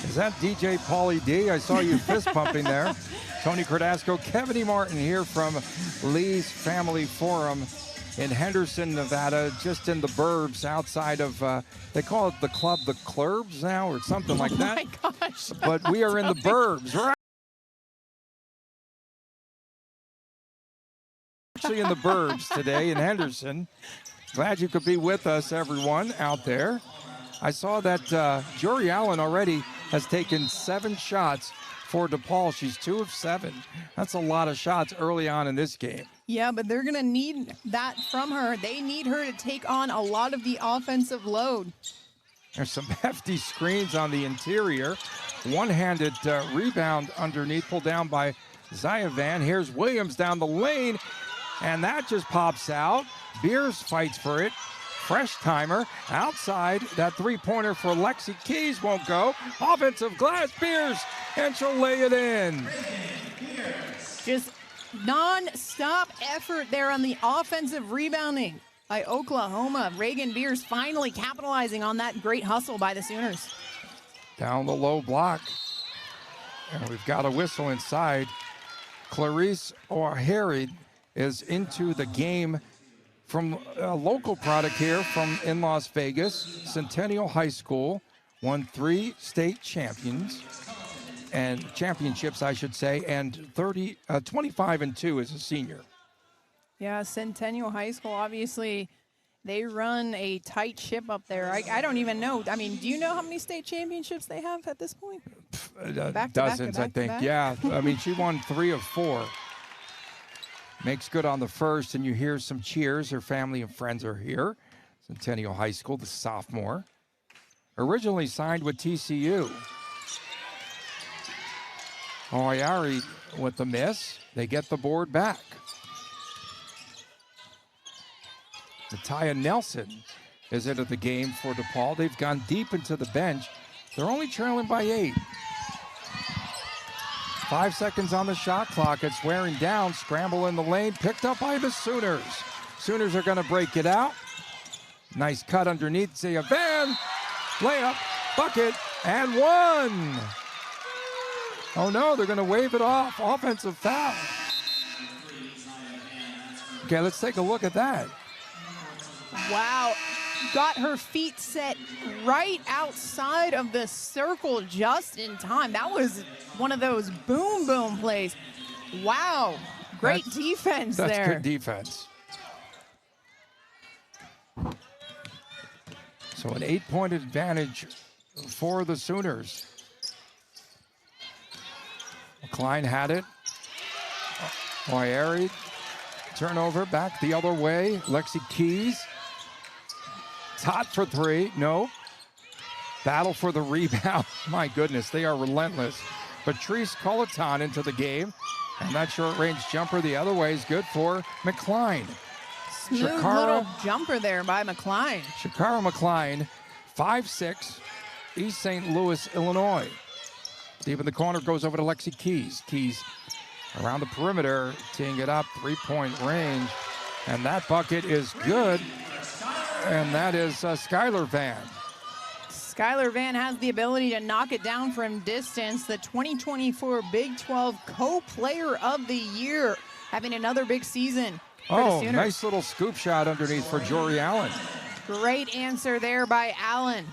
Is that DJ Pauly D? I saw you fist pumping there. Tony Cardasco, Kevin E. Martin here from Lee's Family Forum in Henderson, Nevada, just in the burbs outside of, they call it the club, the Clurbs now or something like that. Oh my gosh. But we are in the burbs, right? Actually in the burbs today in Henderson. Glad you could be with us, everyone out there. I saw that Jory Allen already has taken 7 shots for DePaul. She's 2 of 7. That's a lot of shots early on in this game. Yeah, but they're going to need that from her. They need her to take on a lot of the offensive load. There's some hefty screens on the interior. One-handed rebound underneath, pulled down by Zaya Van. Here's Williams down the lane, and that just pops out. Beers fights for it. Fresh timer outside. That three-pointer for Lexi Keys won't go. Offensive glass, Beers, and she'll lay it in. Just non-stop effort there on the offensive rebounding by Oklahoma. Reagan Beers finally capitalizing on that great hustle by the Sooners. Down the low block. And we've got a whistle inside. Clarice O'Hare is into the game from a local product here from in Las Vegas. Centennial High School won 3 state championships, I should say, and 25-2 as a senior. Yeah, Centennial High School, obviously, they run a tight ship up there. I don't even know. I mean, do you know how many state championships they have at this point? Dozens, I think. Yeah, I mean, she won 3 of 4. Makes good on the first, and you hear some cheers. Her family and friends are here. Centennial High School, the sophomore. Originally signed with TCU. O'Hare with the miss. They get the board back. Nataya Nelson is into the game for DePaul. They've gone deep into the bench. They're only trailing by 8. 5 seconds on the shot clock. It's wearing down. Scramble in the lane. Picked up by the Sooners. Sooners are going to break it out. Nice cut underneath. Zaya Van. Layup. Bucket. And 1. Oh, no. They're going to wave it off. Offensive foul. Okay, let's take a look at that. Wow. Got her feet set right outside of the circle just in time. That was one of those boom, boom plays. Wow. Great defense there. That's good defense. So an 8-point advantage for the Sooners. Klein had it. O'Hare. Turnover back the other way. Lexi Keys. Hot for 3, no. Battle for the rebound. My goodness, they are relentless. Patrice Colaton into the game. And that short-range jumper the other way is good for McCline. Smooth little jumper there by McCline. Shakara McCline, 5'6", East St. Louis, Illinois. Deep in the corner, goes over to Lexi Keys. Keys around the perimeter, teeing it up, 3-point range. And that bucket is good. And that is Skylar Van. Skylar Van has the ability to knock it down from distance. The 2024 Big 12 Co-Player of the Year, having another big season for the Sooners. Nice little scoop shot underneath for Jory Allen. Great answer there by Allen.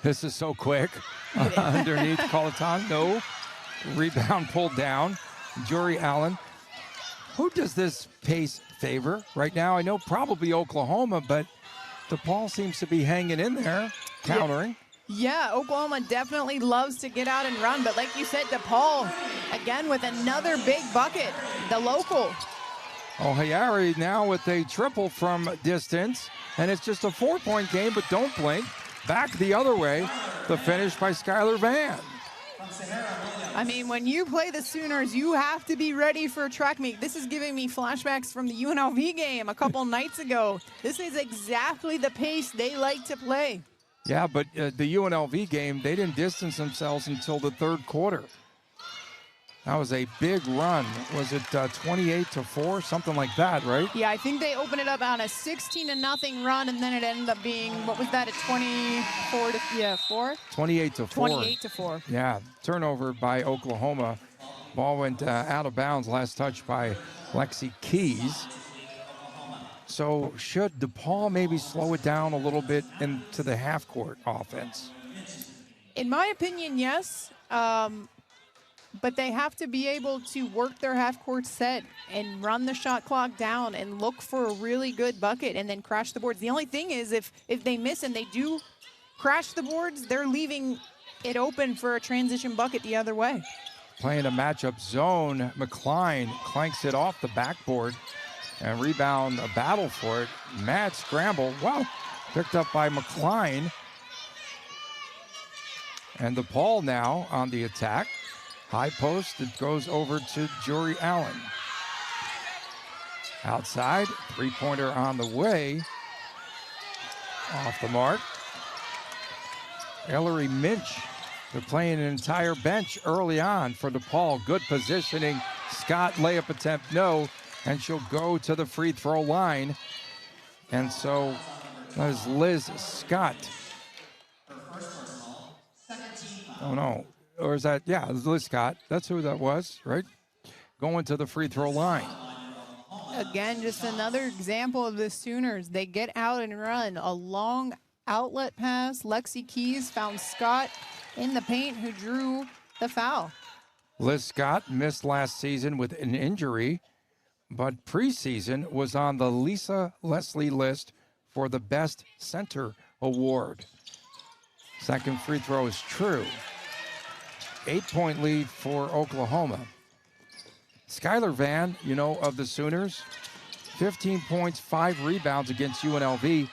This is so quick. Underneath Colaton, no. Rebound pulled down. Jory Allen. Who does this pace favor right now? I know probably Oklahoma, but DePaul seems to be hanging in there, countering. Yeah, Oklahoma definitely loves to get out and run, but like you said, DePaul, again with another big bucket, the local. O'Hare now with a triple from distance, and it's just a 4-point game, but don't blink. Back the other way, the finish by Skylar Van. I mean, when you play the Sooners, you have to be ready for a track meet. This is giving me flashbacks from the UNLV game a couple nights ago. This is exactly the pace they like to play. Yeah, but the UNLV game, they didn't distance themselves until the 3rd quarter. That was a big run. Was it 28-4, something like that, right? Yeah, I think they opened it up on a 16-0 run, and then it ended up being, what was that, a 24 to 4? 28-4. 28-4. Yeah, turnover by Oklahoma. Ball went out of bounds. Last touch by Lexi Keys. So should DePaul maybe slow it down a little bit into the half-court offense? In my opinion, yes. But they have to be able to work their half-court set and run the shot clock down and look for a really good bucket and then crash the boards. The only thing is if they miss and they do crash the boards, they're leaving it open for a transition bucket the other way. Playing a matchup zone, McCline clanks it off the backboard and rebound, a battle for it. Mad scramble, wow, picked up by McCline. And DePaul now on the attack. High post, it goes over to Jory Allen. Outside, three-pointer on the way. Off the mark. Ellery Minch, they're playing an entire bench early on for DePaul. Good positioning. Scott, layup attempt, no. And she'll go to the free throw line. And so that is Liz Scott. Oh, no. Or is that, yeah, Liz Scott. That's who that was, right? Going to the free throw line. Again, just another example of the Sooners. They get out and run a long outlet pass. Lexi Keys found Scott in the paint who drew the foul. Liz Scott missed last season with an injury, but preseason was on the Lisa Leslie list for the Best Center Award. Second free throw is true. 8-point lead for Oklahoma. Skylar Van, you know, of the Sooners, 15 points, 5 rebounds against UNLV.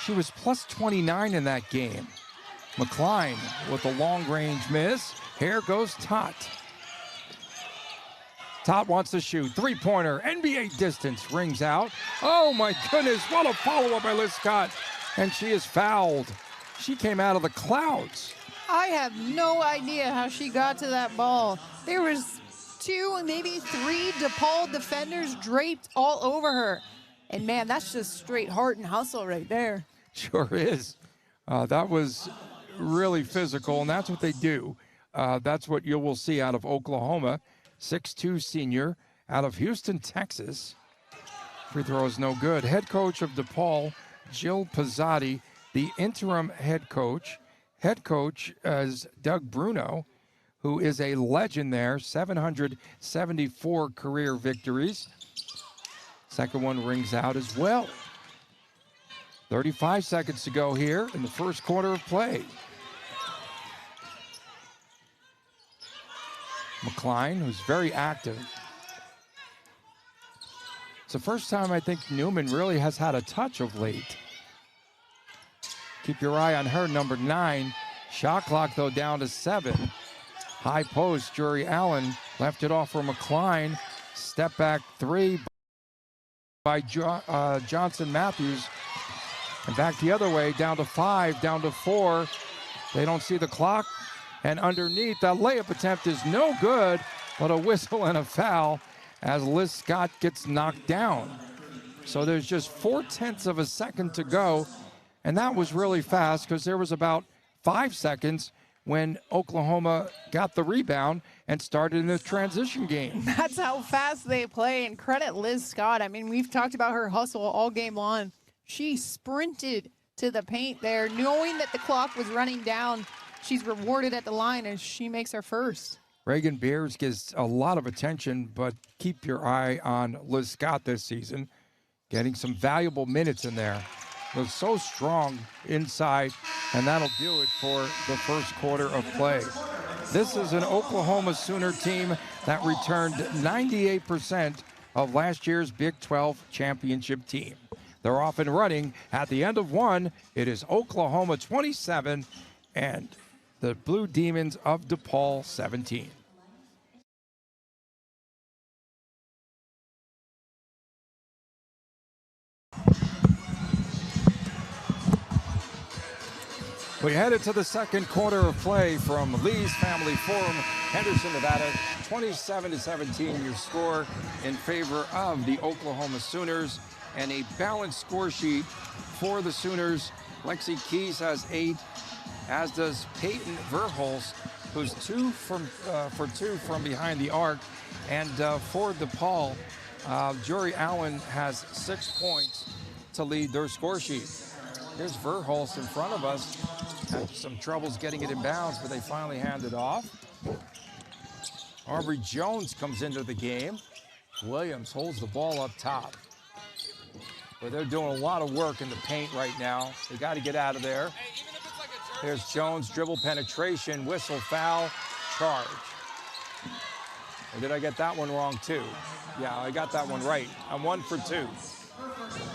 She was plus 29 in that game. McCline with a long-range miss. Here goes Tot. Tot wants to shoot. Three-pointer, NBA distance, rings out. Oh, my goodness, what a follow-up by Liz Scott. And she is fouled. She came out of the clouds. I have no idea how she got to that ball. There was 2, maybe 3 DePaul defenders draped all over her. And, man, that's just straight heart and hustle right there. Sure is. That was really physical, and that's what they do. That's what you will see out of Oklahoma. 6'2" senior out of Houston, Texas. Free throw is no good. Head coach of DePaul, Jill Pizzotti, the interim head coach. Head coach is Doug Bruno, who is a legend there, 774 career victories. Second one rings out as well. 35 seconds to go here in the first quarter of play. McCline, who's very active. It's the first time I think Newman really has had a touch of late. Keep your eye on her, number 9. Shot clock, though, down to 7. High post, Jory Allen left it off for McCline. Step back 3 by Johnson Matthews. And back the other way, down to 5, down to 4. They don't see the clock. And underneath, that layup attempt is no good, but a whistle and a foul as Liz Scott gets knocked down. So there's just 0.4 of a second to go. And that was really fast because there was about 5 seconds when Oklahoma got the rebound and started in the transition game. That's how fast they play, and credit Liz Scott. I mean, we've talked about her hustle all game long. She sprinted to the paint there, knowing that the clock was running down. She's rewarded at the line as she makes her first. Reagan Beers gets a lot of attention, but keep your eye on Liz Scott this season, getting some valuable minutes in there. Was so strong inside, and that'll do it for the first quarter of play. This is an Oklahoma Sooner team that returned 98% of last year's Big 12 championship team. They're off and running. At the end of one, it is Oklahoma 27 and the Blue Demons of DePaul 17. We headed to the second quarter of play from Lee's Family Forum, Henderson, Nevada. 27-17 your score in favor of the Oklahoma Sooners, and a balanced score sheet for the Sooners. Lexi Keys has 8, as does Peyton Verhulst, who's 2 for 2 from behind the arc. And for DePaul, Jory Allen has 6 points to lead their score sheet. Here's Verhulst in front of us. Had some troubles getting it in bounds, but they finally hand it off. Aubrey Jones comes into the game. Williams holds the ball up top. But they're doing a lot of work in the paint right now. They got to get out of there. There's Jones, dribble penetration, whistle, foul, charge. Or did I get that one wrong too? Yeah, I got that one right. I'm 1 for 2.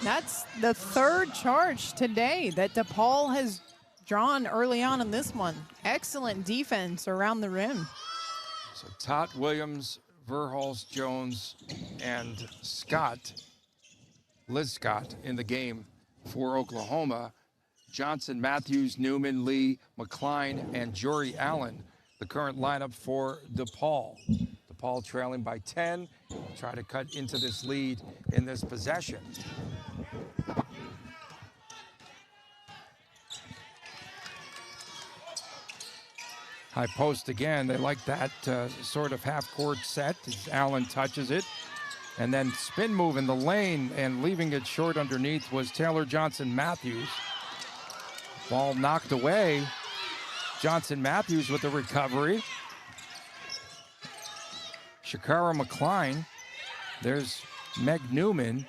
That's the third charge today that DePaul has drawn early on in this one. Excellent defense around the rim. So Tot, Williams, Verhulst, Jones, and Scott, Liz Scott in the game for Oklahoma. Johnson, Matthews, Newman, Lee, McCline, and Jory Allen, the current lineup for DePaul. DePaul trailing by 10, try to cut into this lead in this possession. High post again. They like that sort of half-court set as Allen touches it. And then spin move in the lane, and leaving it short underneath was Taylor Johnson-Matthews. Ball knocked away. Johnson-Matthews with the recovery. Shakara McCline. There's Meg Newman.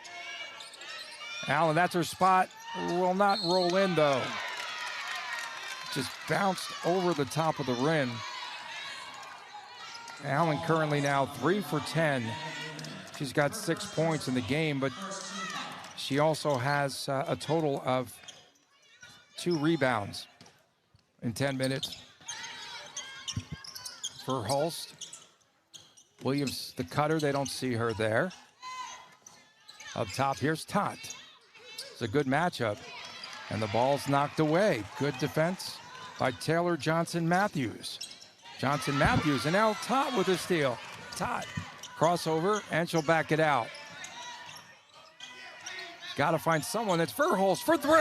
Allen, that's her spot. Will not roll in, though. Just bounced over the top of the rim. Allen currently now 3 for 10. She's got 6 points in the game, but she also has a total of 2 rebounds in 10 minutes. Verhulst. Williams, the cutter, they don't see her there. Up top, here's Tot. It's a good matchup. And the ball's knocked away. Good defense by Taylor Johnson-Matthews. Johnson-Matthews, and now Tot with a steal. Tot, crossover, and she'll back it out. Got to find someone. It's Verhulst for 3.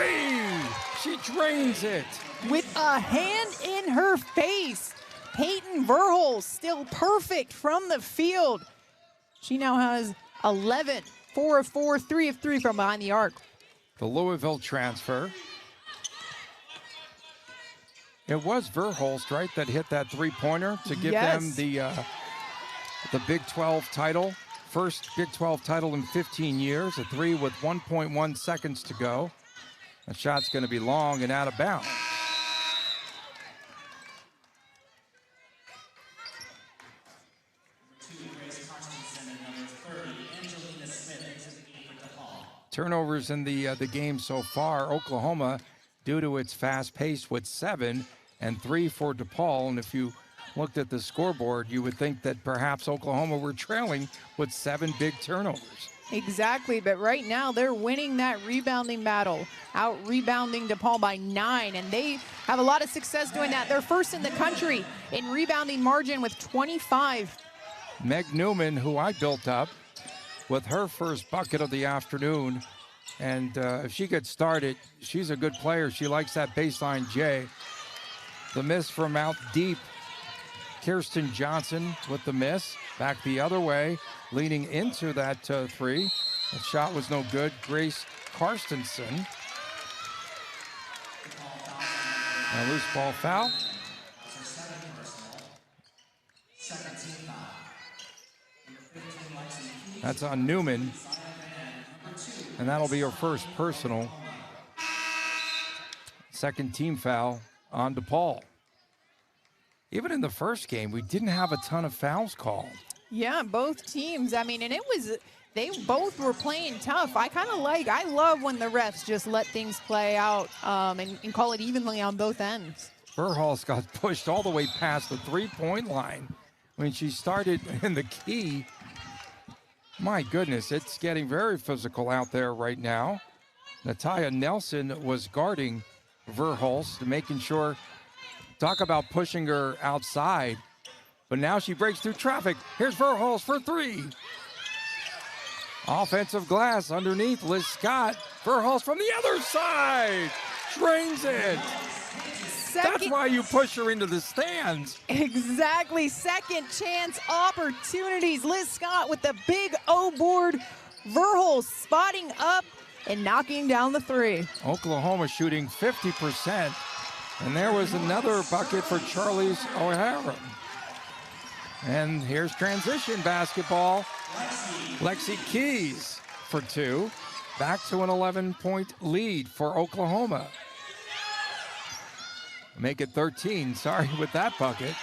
She drains it. With a hand in her face. Peyton Verhulst still perfect from the field. She now has 11, 4 of 4, 3 of 3 from behind the arc. The Louisville transfer. It was Verhulst, right, that hit that three-pointer to give them the Big 12 title. First Big 12 title in 15 years, a 3 with 1.1 seconds to go. The shot's going to be long and out of bounds. Turnovers in the game so far. Oklahoma, due to its fast pace, with 7 and 3 for DePaul. And if you looked at the scoreboard, you would think that perhaps Oklahoma were trailing with 7 big turnovers. Exactly, but right now they're winning that rebounding battle, out rebounding DePaul by 9, and they have a lot of success doing that. They're first in the country in rebounding margin with 25. Meg Newman, who I built up with her first bucket of the afternoon, and if she gets started, she's a good player. She likes that baseline J. The miss from out deep. Kirsten Johnson with the miss. Back the other way, leaning into that 3. The shot was no good. Grace Karstensen. A loose ball foul. That's on Newman. And that'll be her first personal. Second team foul on DePaul. Even in the first game, we didn't have a ton of fouls called. Yeah, both teams. I mean, and they both were playing tough. I love when the refs just let things play out and call it evenly on both ends. Verhulst got pushed all the way past the 3-point line when she started in the key. My goodness, it's getting very physical out there right now. Natalia Nelson was guarding Verhulst, making sure, talk about pushing her outside. But now she breaks through traffic. Here's Verhulst for three. Offensive glass underneath Liz Scott. Verhulst from the other side. Drains it. That's why you push her into the stands. Exactly. Second chance opportunities. Liz Scott with the big O board. Verhulst spotting up and knocking down the three. Oklahoma shooting 50%. And there was another bucket for Charlize O'Hara. And here's transition basketball. Lexi Keys for two. Back to an 11-point lead for Oklahoma. Make it 13. Sorry with that bucket.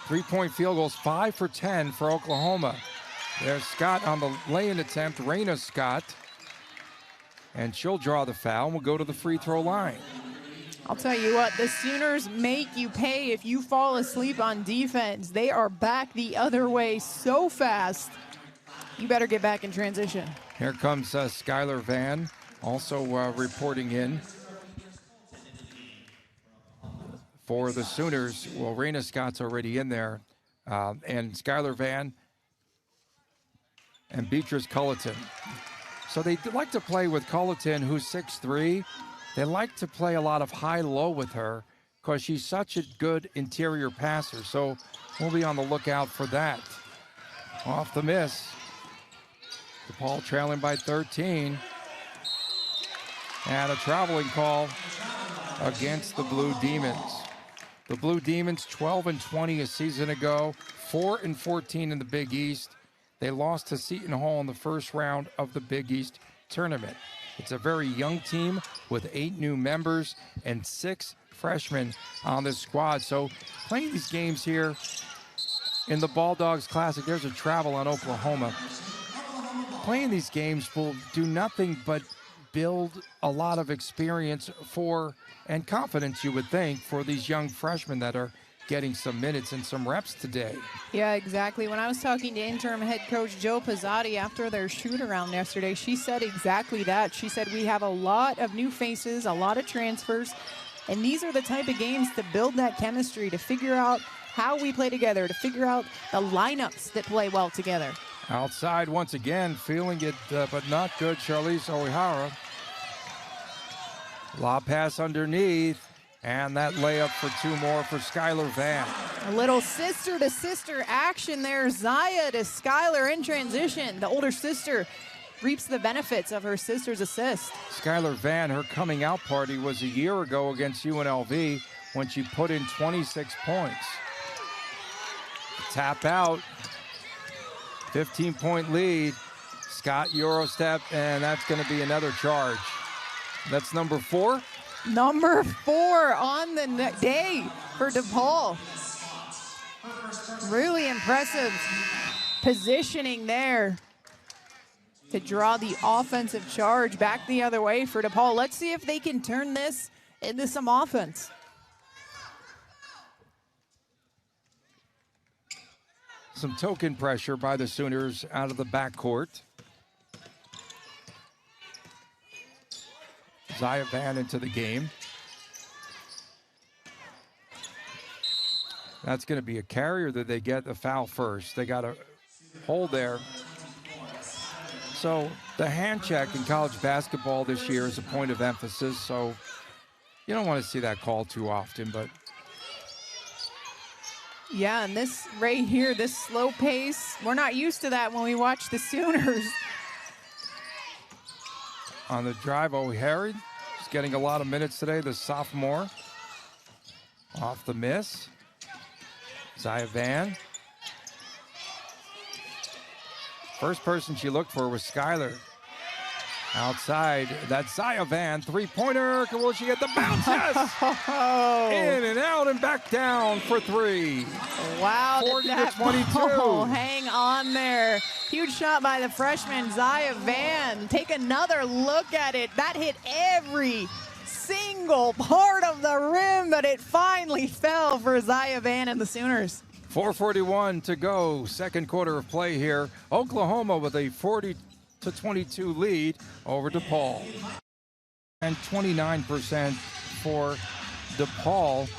3-point field goals, 5 for 10 for Oklahoma. There's Scott on the lay-in attempt, Raina Scott. And she'll draw the foul and will go to the free throw line. I'll tell you what, the Sooners make you pay if you fall asleep on defense. They are back the other way so fast. You better get back in transition. Here comes Skylar Van, also reporting in for the Sooners. Well, Raina Scott's already in there. And Skylar Van and Beatrice Culleton. So they like to play with Culleton, who's 6'3". They like to play a lot of high-low with her because she's such a good interior passer. So we'll be on the lookout for that. Off the miss. DePaul trailing by 13. And a traveling call against the Blue Demons. The Blue Demons 12-20 a season ago, 4-14 in the Big East. They lost to Seton Hall in the first round of the Big East tournament. It's a very young team with 8 new members and 6 freshmen on this squad. So playing these games here in the Ball Dogs Classic, there's a travel on Oklahoma. Playing these games will do nothing but build a lot of experience for and confidence, you would think, for these young freshmen that are getting some minutes and some reps today. Yeah, exactly. When I was talking to interim head coach Joe Pizzotti after their shoot-around yesterday, she said exactly that. She said we have a lot of new faces, a lot of transfers, and these are the type of games to build that chemistry, to figure out how we play together, to figure out the lineups that play well together. Outside once again, feeling it, but not good, Charlize O'Hara. Lob pass underneath. And that layup for 2 more for Skylar Van. A little sister-to-sister action there. Zaya to Skylar in transition. The older sister reaps the benefits of her sister's assist. Skylar Van, her coming out party was a year ago against UNLV when she put in 26 points. Tap out. 15-point lead. Scott Eurostep, and that's going to be another charge. That's number 4. Number 4 on the day for DePaul. Really impressive positioning there to draw the offensive charge back the other way for DePaul. Let's see if they can turn this into some offense. Some token pressure by the Sooners out of the backcourt. Zaya Van into the game. That's going to be a carrier that they get the foul first. They got a hold there. So the hand check in college basketball this year is a point of emphasis. So you don't want to see that call too often, but. Yeah, and this right here, this slow pace, we're not used to that when we watch the Sooners. On the drive, O'Hara, she's getting a lot of minutes today, the sophomore. Off the miss. Zaya Van. First person she looked for was Skylar. Outside, that's Zaya Van, 3-pointer. Will she get the bounce? Yes! In and out and back down for 3. Wow, 40-22. Ball, hang on there. Huge shot by the freshman, Zaya Van. Take another look at it. That hit every single part of the rim, but it finally fell for Zaya Van and the Sooners. 4:41 to go, second quarter of play here. Oklahoma with a 42 30-22 lead over DePaul. And 29% for DePaul.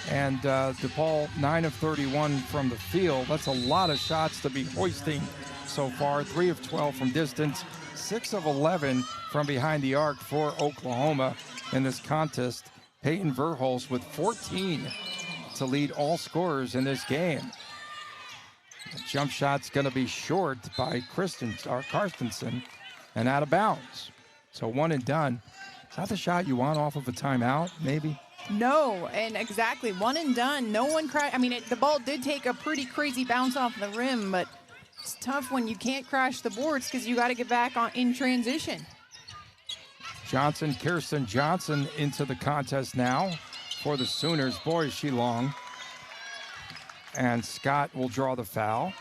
And DePaul 9 of 31 from the field. That's a lot of shots to be hoisting so far. 3 of 12 from distance, 6 of 11 from behind the arc for Oklahoma in this contest. Peyton Verhulst with 14 to lead all scorers in this game. The jump shot's going to be short by Karstensen and out of bounds. So one and done. Is that the shot you want off of a timeout, maybe? No, and exactly, one and done. No one crashed. I mean, the ball did take a pretty crazy bounce off the rim, but it's tough when you can't crash the boards because you got to get back on in transition. Kirsten Johnson into the contest now for the Sooners. Boy, is she long. And Scott will draw the foul.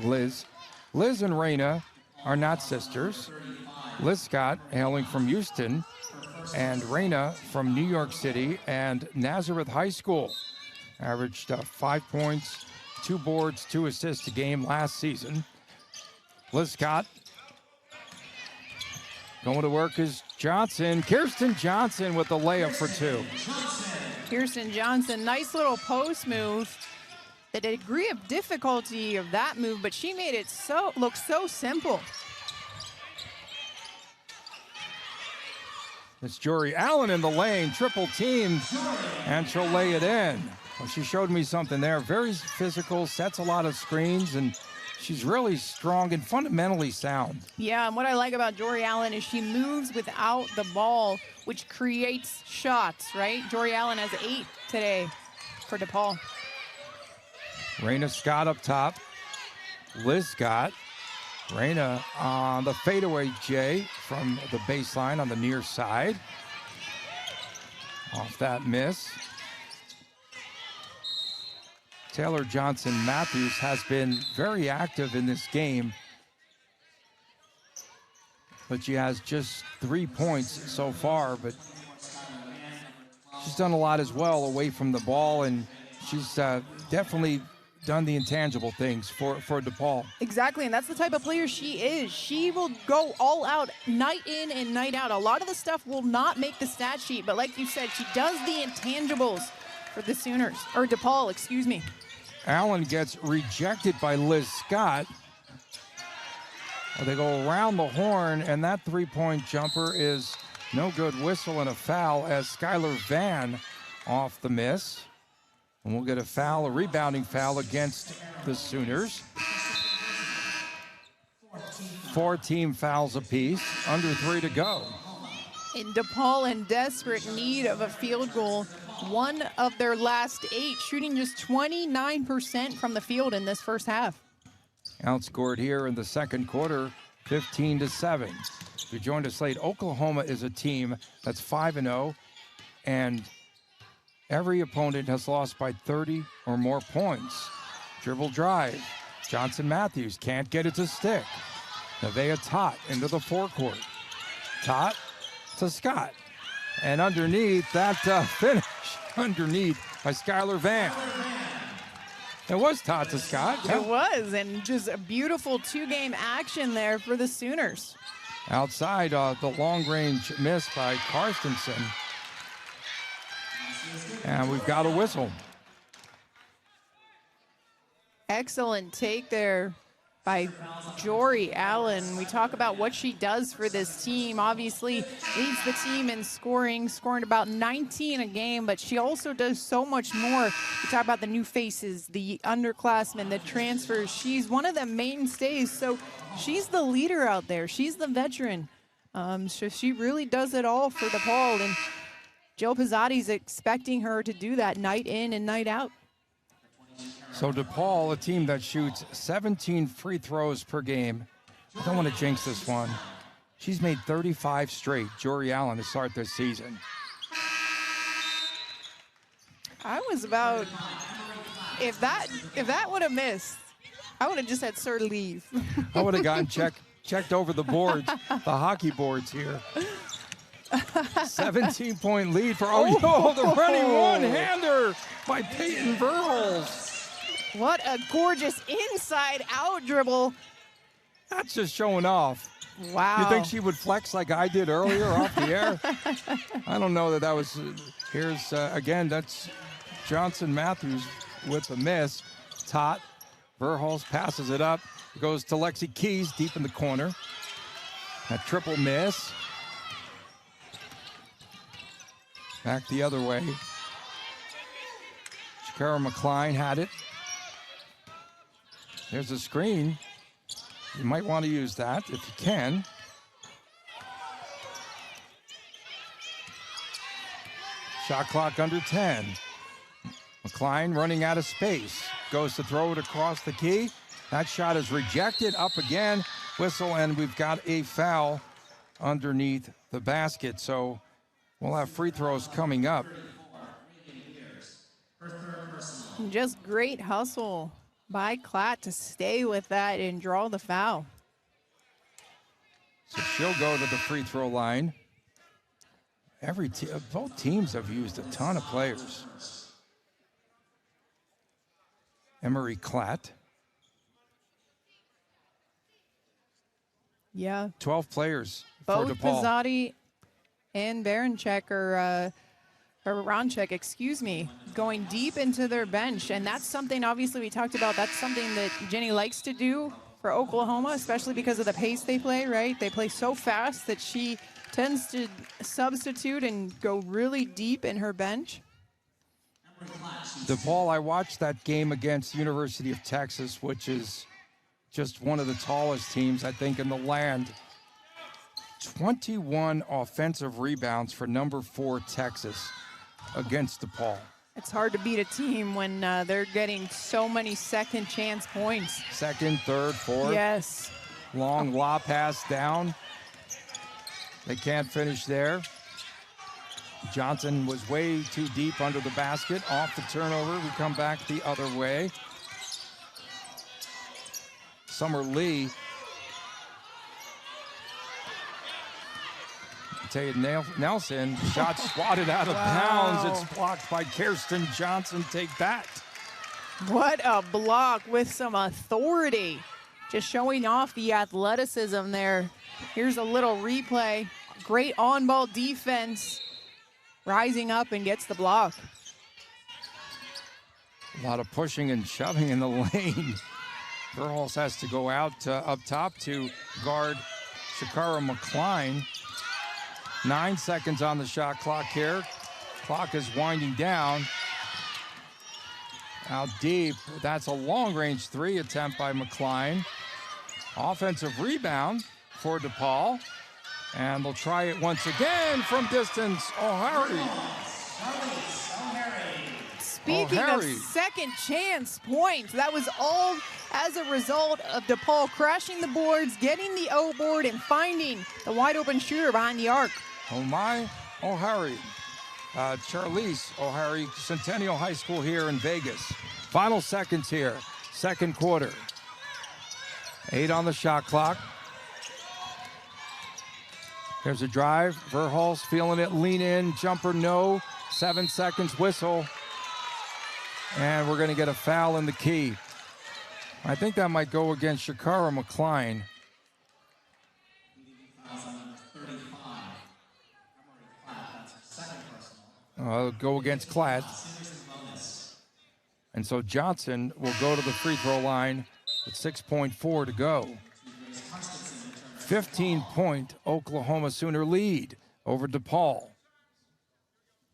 Liz and Raina are not sisters. Liz Scott, hailing from Houston, and Raina from New York City and Nazareth High School. Averaged 5 points, 2 boards, 2 assists a game last season. Liz Scott going to work is Johnson. Kirsten Johnson with the layup for 2. Kirsten Johnson, nice little post move. The degree of difficulty of that move, but she made it look so simple. It's Jory Allen in the lane, triple teamed, and she'll lay it in. Well, she showed me something there. Very physical, sets a lot of screens, and she's really strong and fundamentally sound. Yeah, and what I like about Jory Allen is she moves without the ball, which creates shots, right? Jory Allen has 8 today for DePaul. Raina Scott up top. Liz Scott. Raina on the fadeaway J from the baseline on the near side. Off that miss. Taylor Johnson Matthews has been very active in this game, but she has just 3 points so far, but she's done a lot as well away from the ball, and she's definitely done the intangible things for DePaul. Exactly, and that's the type of player she is. She will go all out night in and night out. A lot of the stuff will not make the stat sheet, but like you said, she does the intangibles for the Sooners, or DePaul, excuse me. Allen gets rejected by Liz Scott. They go around the horn, and that 3-point jumper is no good. Whistle and a foul as Skylar Van off the miss. And we'll get a foul, a rebounding foul against the Sooners. 4 team fouls apiece, under 3 to go. In DePaul in desperate need of a field goal. 1 of their last 8, shooting just 29% from the field in this first half. Outscored here in the second quarter, 15-7. If you joined us late, Oklahoma is a team that's 5-0, and every opponent has lost by 30 or more points. Dribble drive. Johnson Matthews can't get it to stick. Nevaeh Tott into the forecourt. Tott to Scott. And underneath, that finish underneath by Skylar Van. It was Tott to Scott. Yeah. It was, and just a beautiful 2-game action there for the Sooners. Outside, the long-range miss by Karstensen. And we've got a whistle. Excellent take there by Jory Allen. We talk about what she does for this team. Obviously leads the team in scoring about 19 a game, but she also does so much more. We talk about the new faces, the underclassmen, the transfers. She's one of the mainstays, so she's the leader out there. She's the veteran. So she really does it all for DePaul, and Joe Pizzotti's expecting her to do that night in and night out. So DePaul, a team that shoots 17 free throws per game. I don't want to jinx this one. She's made 35 straight, Jory Allen, to start this season. I was about, if that would have missed, I would have just had Sir leave. I would have gotten checked over the boards, the hockey boards here. 17-point lead for, the running one-hander by Peyton Verhulst. What a gorgeous inside-out dribble. That's just showing off. Wow. You think she would flex like I did earlier off the air? I don't know that was. Here's, again, that's Johnson Matthews with the miss. Tot Verhulst passes it up. It goes to Lexi Keys deep in the corner. A triple miss. Back the other way. Shakira McCline had it. There's a screen. You might want to use that if you can. Shot clock under 10. McCline running out of space. Goes to throw it across the key. That shot is rejected. Up again. Whistle, and we've got a foul underneath the basket. So we'll have free throws coming up. Just great hustle by Klatt to stay with that and draw the foul. So she'll go to the free throw line. Both teams have used a ton of players. Emery Klatt. Yeah. 12 players Both for DePaul. Pizzotti and Baranchek or Ronchek, excuse me, going deep into their bench. And that's something, obviously, we talked about. That's something that Jenny likes to do for Oklahoma, especially because of the pace they play, right? They play so fast that she tends to substitute and go really deep in her bench. DePaul, I watched that game against University of Texas, which is just one of the tallest teams, I think, in the land. 21 offensive rebounds for number 4 Texas against DePaul. It's hard to beat a team when they're getting so many second chance points. Second, third, fourth. Yes. Long lob pass down. They can't finish there. Johnson was way too deep under the basket. Off the turnover, we come back the other way. Summer Lee. Taya Nelson, shot swatted out of bounds. It's blocked by Kirsten Johnson. Take that. What a block with some authority. Just showing off the athleticism there. Here's a little replay. Great on-ball defense. Rising up and gets the block. A lot of pushing and shoving in the lane. Verhulst has to go out up top to guard Shakira McCline. 9 seconds on the shot clock here. Clock is winding down. Out deep. That's a long-range 3 attempt by McCline. Offensive rebound for DePaul. And they'll try it once again from distance. O'Hara. Speaking of second chance points, that was all as a result of DePaul crashing the boards, getting the O board, and finding the wide open shooter behind the arc. Omai O'Hara. Charlize O'Hara, Centennial High School here in Vegas. Final seconds here, second quarter. 8 on the shot clock. There's a drive. Verhulst feeling it, lean in, jumper no. 7 seconds, whistle. And we're going to get a foul in the key. I think that might go against Shakira McCline. Go against Klatt. And so Johnson will go to the free throw line with 6.4 to go. 15-point Oklahoma Sooner lead over DePaul.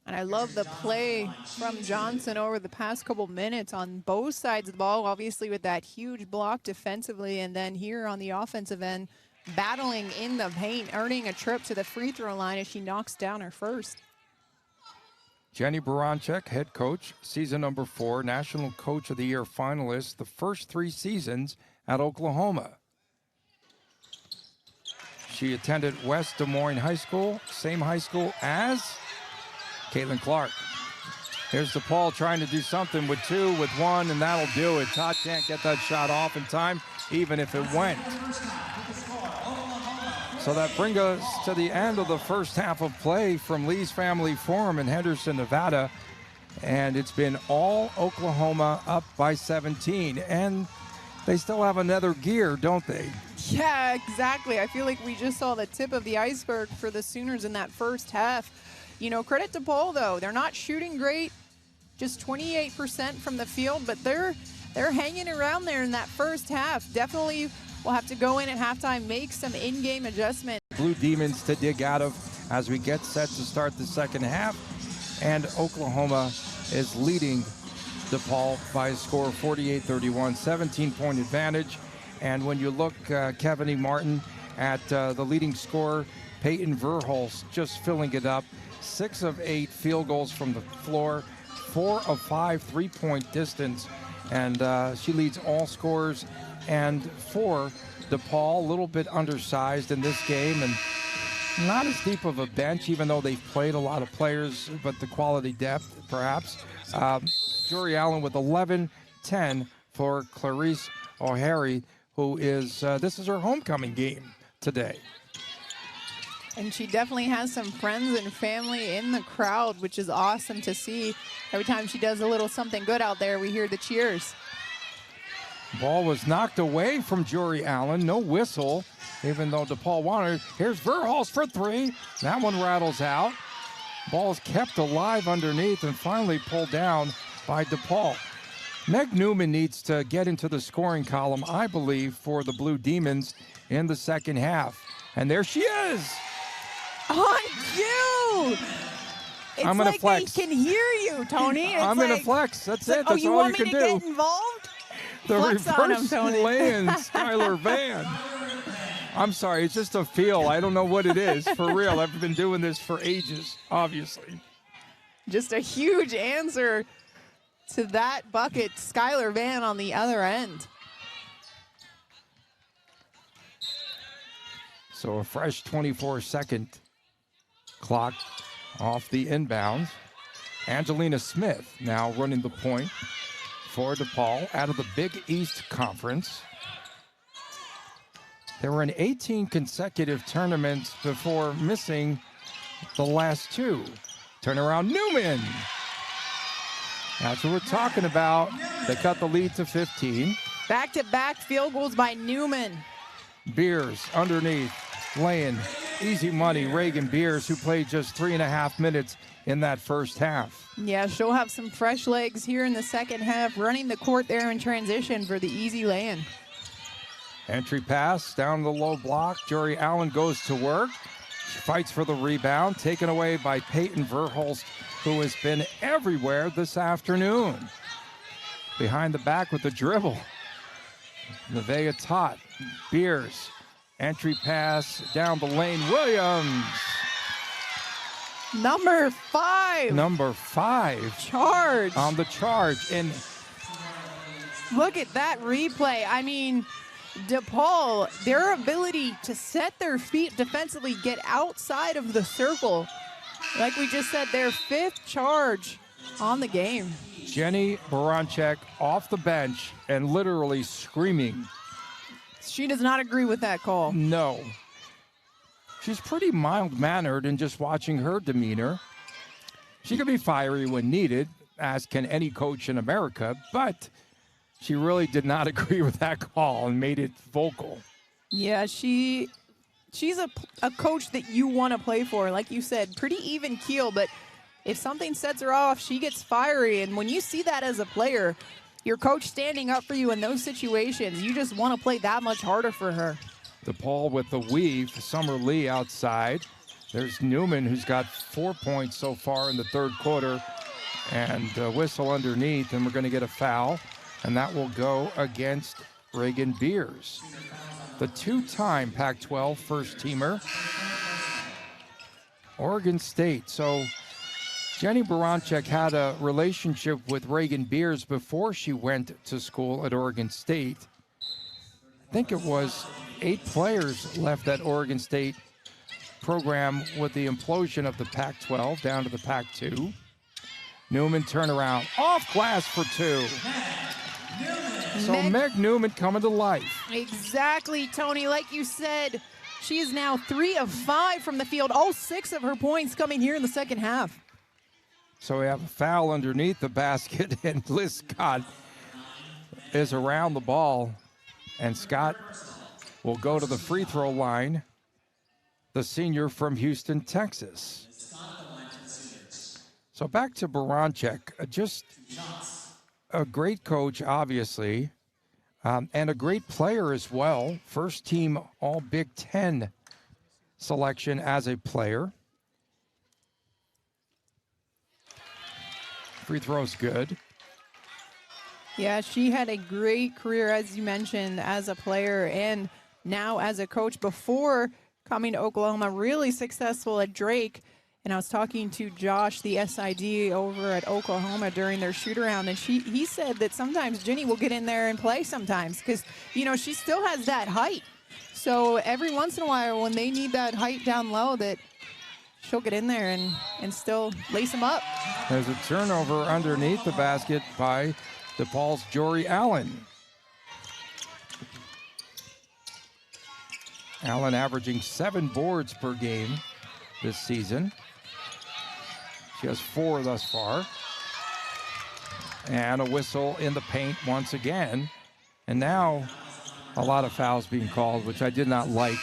And I love the play from Johnson over the past couple minutes on both sides of the ball, obviously with that huge block defensively, and then here on the offensive end, battling in the paint, earning a trip to the free throw line as she knocks down her first. Jenny Baranchek, head coach, season number 4, National Coach of the Year finalist, the first 3 seasons at Oklahoma. She attended West Des Moines High School, same high school as Caitlin Clark. Here's DePaul trying to do something with 2, with 1, and that'll do it. Todd can't get that shot off in time, even if it went. So that brings us to the end of the first half of play from Lee's Family Forum in Henderson, Nevada. And it's been all Oklahoma up by 17. And they still have another gear, don't they? Yeah, exactly. I feel like we just saw the tip of the iceberg for the Sooners in that first half. You know, credit to DePaul, though. They're not shooting great, just 28% from the field, but they're hanging around there in that first half. Definitely will have to go in at halftime, make some in-game adjustments. Blue Demons to dig out of as we get set to start the second half. And Oklahoma is leading DePaul by a score of 48-31, 17-point advantage. And when you look, Kevin E. Martin, at the leading scorer, Peyton Verhulst, just filling it up. 6 of 8 field goals from the floor, 4 of 5 3-point distance. And she leads all scorers. And for DePaul, a little bit undersized in this game and not as deep of a bench, even though they've played a lot of players, but the quality depth, perhaps. Jory Allen with 11-10 for Clarice O'Hare, who is, this is her homecoming game today. And she definitely has some friends and family in the crowd, which is awesome to see. Every time she does a little something good out there, we hear the cheers. Ball was knocked away from Jory Allen. No whistle, even though DePaul wanted. Here's Verhulst for 3. That one rattles out. Ball's kept alive underneath and finally pulled down by DePaul. Meg Newman needs to get into the scoring column, I believe, for the Blue Demons in the second half. And there she is. On cue! It's I'm gonna like flex. They can hear you, Tony. It's I'm like, gonna flex. That's it. Oh, That's you all want you me can to do. get involved? The Flex on him, reverse Tony. lay-in, Skylar Van. I'm sorry, it's just a feel. I don't know what it is. For real, I've been doing this for ages, obviously. Just a huge answer to that bucket. Skylar Van on the other end. So a fresh 24-second clock off the inbounds. Angelina Smith now running the point for DePaul out of the Big East Conference. They were in 18 consecutive tournaments before missing the last 2. Turnaround Newman. That's what we're talking about. They cut the lead to 15. Back-to-back field goals by Newman. Beers underneath, laying easy money. Reagan Beers, who played just 3.5 minutes in that first half. Yeah, she'll have some fresh legs here in the second half, running the court there in transition for the easy lay-in. Entry pass down the low block. Jory Allen goes to work. She fights for the rebound, taken away by Peyton Verhulst, who has been everywhere this afternoon. Behind the back with the dribble. Nevaeh Tot, Beers, entry pass down the lane. Williams. Number 5. Number 5. Charge. On the charge. And look at that replay. I mean, DePaul, their ability to set their feet defensively, get outside of the circle. Like we just said, their 5th charge on the game. Jenny Baranchek off the bench and literally screaming. She does not agree with that call. No. She's pretty mild-mannered in just watching her demeanor. She can be fiery when needed, as can any coach in America, but she really did not agree with that call and made it vocal. Yeah, she's a coach that you want to play for. Like you said, pretty even keel, but if something sets her off, she gets fiery. And when you see that as a player, your coach standing up for you in those situations, you just want to play that much harder for her. DePaul with the weave, Summer Lee outside. There's Newman, who's got 4 points so far in the third quarter, and a whistle underneath, and we're going to get a foul, and that will go against Reagan Beers, the 2-time Pac-12 first-teamer. Oregon State. So Jenny Baranchek had a relationship with Reagan Beers before she went to school at Oregon State. I think it was 8 players left that Oregon State program with the implosion of the Pac-12 down to the Pac-2. Newman turnaround, off glass for 2. So Meg Newman coming to life. Exactly, Tony. Like you said, she is now 3 of 5 from the field. All 6 of her points coming here in the second half. So we have a foul underneath the basket, and Liz Scott is around the ball, and Scott will go to the free throw line, the senior from Houston, Texas. So back to Baranczyk, just a great coach, obviously, and a great player as well. First team All Big Ten selection as a player. Free throw's good. Yeah, she had a great career, as you mentioned, as a player and now as a coach. Before coming to Oklahoma, really successful at Drake. And I was talking to Josh, the SID over at Oklahoma during their shoot-around, and he said that sometimes Ginny will get in there and play sometimes because, you know, she still has that height. So every once in a while when they need that height down low, that she'll get in there and still lace them up. There's a turnover underneath the basket by DePaul's Jory Allen. Allen averaging 7 boards per game this season. She has 4 thus far. And a whistle in the paint once again. And now a lot of fouls being called, which I did not like.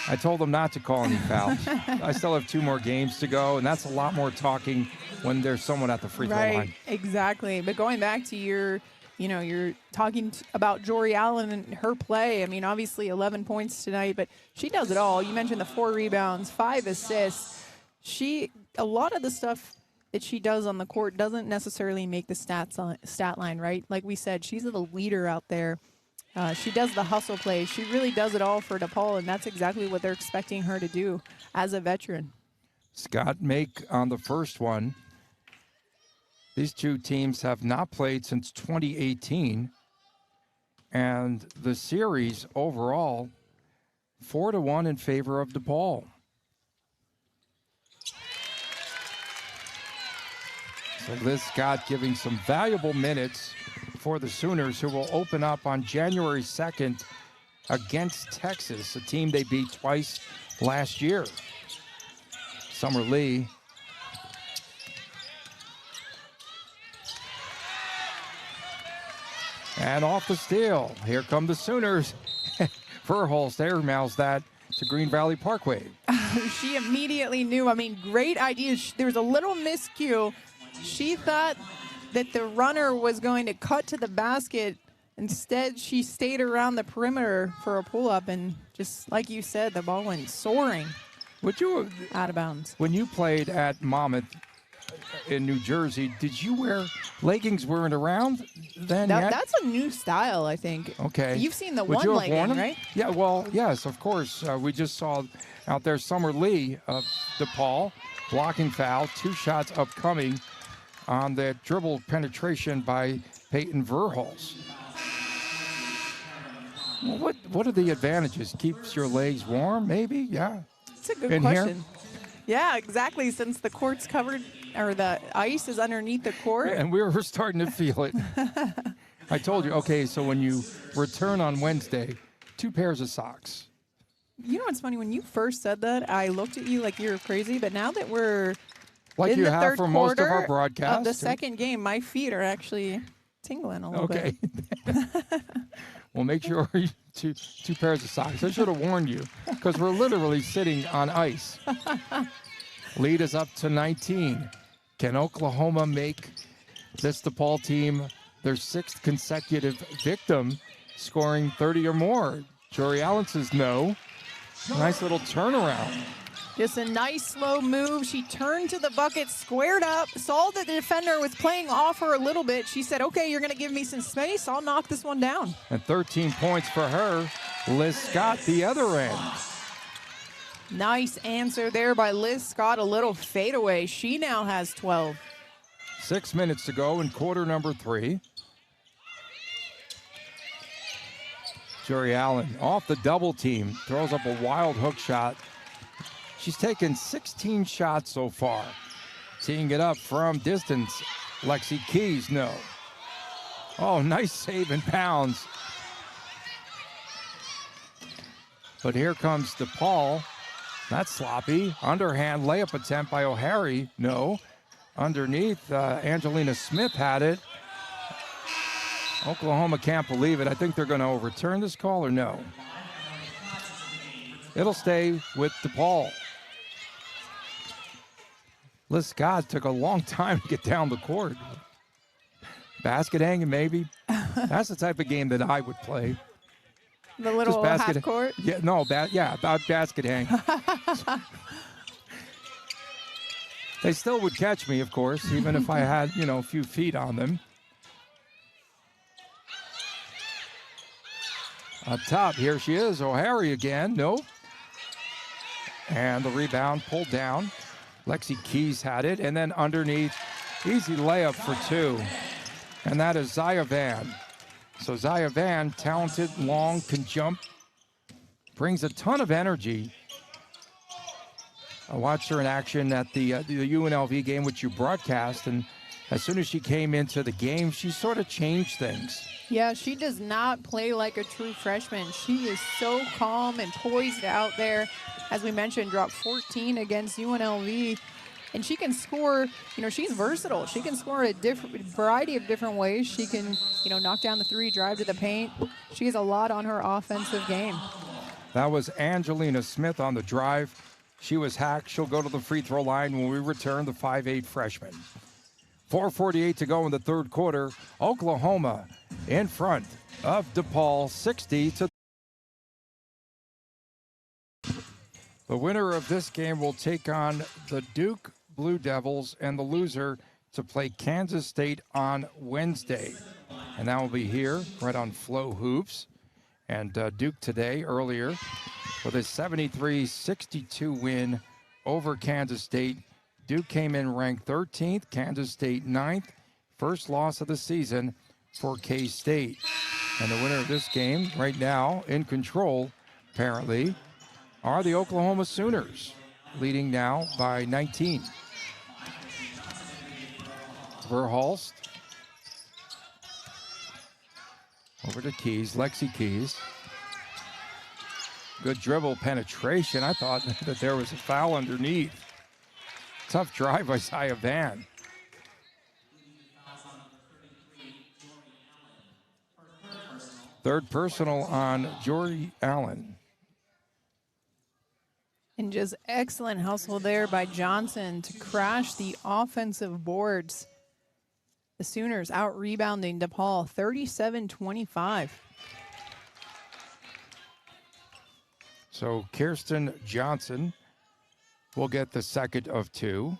I told them not to call any fouls. I still have 2 more games to go, and that's a lot more talking when there's someone at the free throw line. Right, exactly. But going back to you're talking about Jory Allen and her play. I mean, obviously 11 points tonight, but she does it all. You mentioned the 4 rebounds, 5 assists. A lot of the stuff that she does on the court doesn't necessarily make the stat line, right? Like we said, she's the leader out there. She does the hustle play. She really does it all for DePaul, and that's exactly what they're expecting her to do as a veteran. Scott Make on the first one. These 2 teams have not played since 2018. And the series overall, 4-1 in favor of DePaul. So Liz Scott giving some valuable minutes for the Sooners, who will open up on January 2nd against Texas, a team they beat twice last year. Summer Lee. And off the steal. Here come the Sooners. Verhulst airmails that to Green Valley Parkway. She immediately knew. I mean, great idea. There was a little miscue. She thought that the runner was going to cut to the basket. Instead, she stayed around the perimeter for a pull-up, and just like you said, the ball went soaring out of bounds. When you played at Monmouth in New Jersey, did you wear leggings? Weren't around then yet? That's a new style, I think. Okay. You've seen the Would one you have legging, worn them? right? Yeah, well, yes, of course. We just saw out there Summer Lee of DePaul, blocking foul, 2 shots upcoming on that dribble penetration by Peyton Verhulst. Well, what are the advantages? Keeps your legs warm, maybe? Yeah. It's a good In question. here? Yeah, exactly. Since the court's covered, or the ice is underneath the court. And we were starting to feel it. I told you, okay, so when you return on Wednesday, 2 pairs of socks. You know what's funny? When you first said that, I looked at you like you were crazy. But now that we're like in you the have third for most of our quarter broadcasts. of the second game, my feet are actually tingling a little bit. Okay. Well, make sure you 2 pairs of socks. I should have warned you because we're literally sitting on ice. Lead is up to 19. Can Oklahoma make this DePaul team their 6th consecutive victim, scoring 30 or more? Jory Allen says no. Nice little turnaround. Just a nice slow move. She turned to the bucket, squared up, saw that the defender was playing off her a little bit. She said, okay, you're going to give me some space. I'll knock this one down. And 13 points for her. Liz Scott, the other end. Nice answer there by Liz Scott. A little fadeaway. She now has 12. 6 minutes to go in quarter number 3. Jory Allen off the double team, throws up a wild hook shot. She's taken 16 shots so far. Teeing it up from distance, Lexi Keys, no. Oh, nice save in Pounds. But here comes DePaul. That's sloppy. Underhand layup attempt by O'Harry, no. Underneath, Angelina Smith had it. Oklahoma can't believe it. I think they're going to overturn this call or no? It'll stay with DePaul. Liz Scott took a long time to get down the court. Basket hanging, maybe. That's the type of game that I would play. The little half court? Yeah, no, about basket hang. They still would catch me, of course, even if I had, a few feet on them. Up top, here she is, O'Hara again. No. And the rebound pulled down. Lexi Keys had it, and then underneath, easy layup for two. And that is Zaya Van. So Zaya Van, talented, long, can jump, brings a ton of energy. I watched her in action at the UNLV game, which you broadcast, and as soon as she came into the game, she sort of changed things. Yeah, she does not play like a true freshman. She is so calm and poised out there. As we mentioned, dropped 14 against UNLV. And she can score, she's versatile. She can score a variety of different ways. She can, knock down the three, drive to the paint. She has a lot on her offensive game. That was Angelina Smith on the drive. She was hacked. She'll go to the free throw line when we return, the 5'8" freshman. 4:48 to go in the third quarter. Oklahoma in front of DePaul, 60-. The winner of this game will take on the Duke Blue Devils, and the loser to play Kansas State on Wednesday. And that will be here right on Flow Hoops. And Duke today, earlier, with a 73-62 win over Kansas State. Duke came in ranked 13th, Kansas State 9th. First loss of the season for K-State. And the winner of this game right now, in control, apparently, are the Oklahoma Sooners, leading now by 19. Verhulst. Over to Keys, Lexi Keys. Good dribble penetration. I thought that there was a foul underneath. Tough drive by Zaya Van. Third personal on Jory Allen. And just excellent hustle there by Johnson to crash the offensive boards. The Sooners out-rebounding DePaul 37-25. So Kirsten Johnson will get the second of two.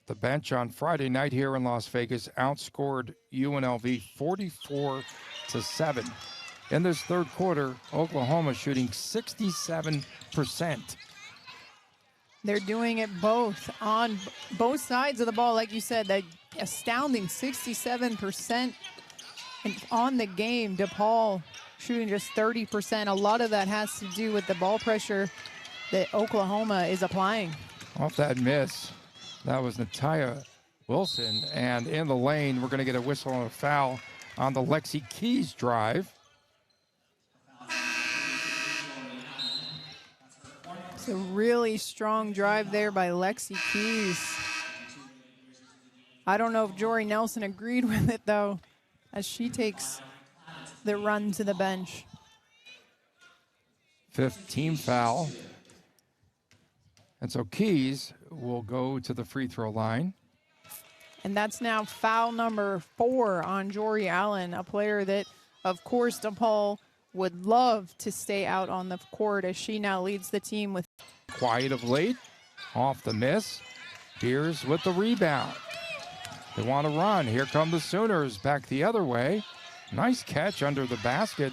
The bench on Friday night here in Las Vegas outscored UNLV 44-7. In this third quarter, Oklahoma shooting 67%. They're doing it both on both sides of the ball. Like you said, that astounding 67% on the game. DePaul shooting just 30%. A lot of that has to do with the ball pressure that Oklahoma is applying. Off that miss, that was Natalia Wilson. And in the lane, we're going to get a whistle and a foul on the Lexi Keys drive. It's a really strong drive there by Lexi Keys. I don't know if Jory Nelson agreed with it, though, as she takes the run to the bench. Fifth team foul. And so Keys will go to the free throw line. And that's now foul number 4 on Jory Allen, a player that, of course, DePaul would love to stay out on the court as she now leads the team with. Quiet of late, off the miss. Beers with the rebound. They want to run. Here come the Sooners back the other way. Nice catch under the basket.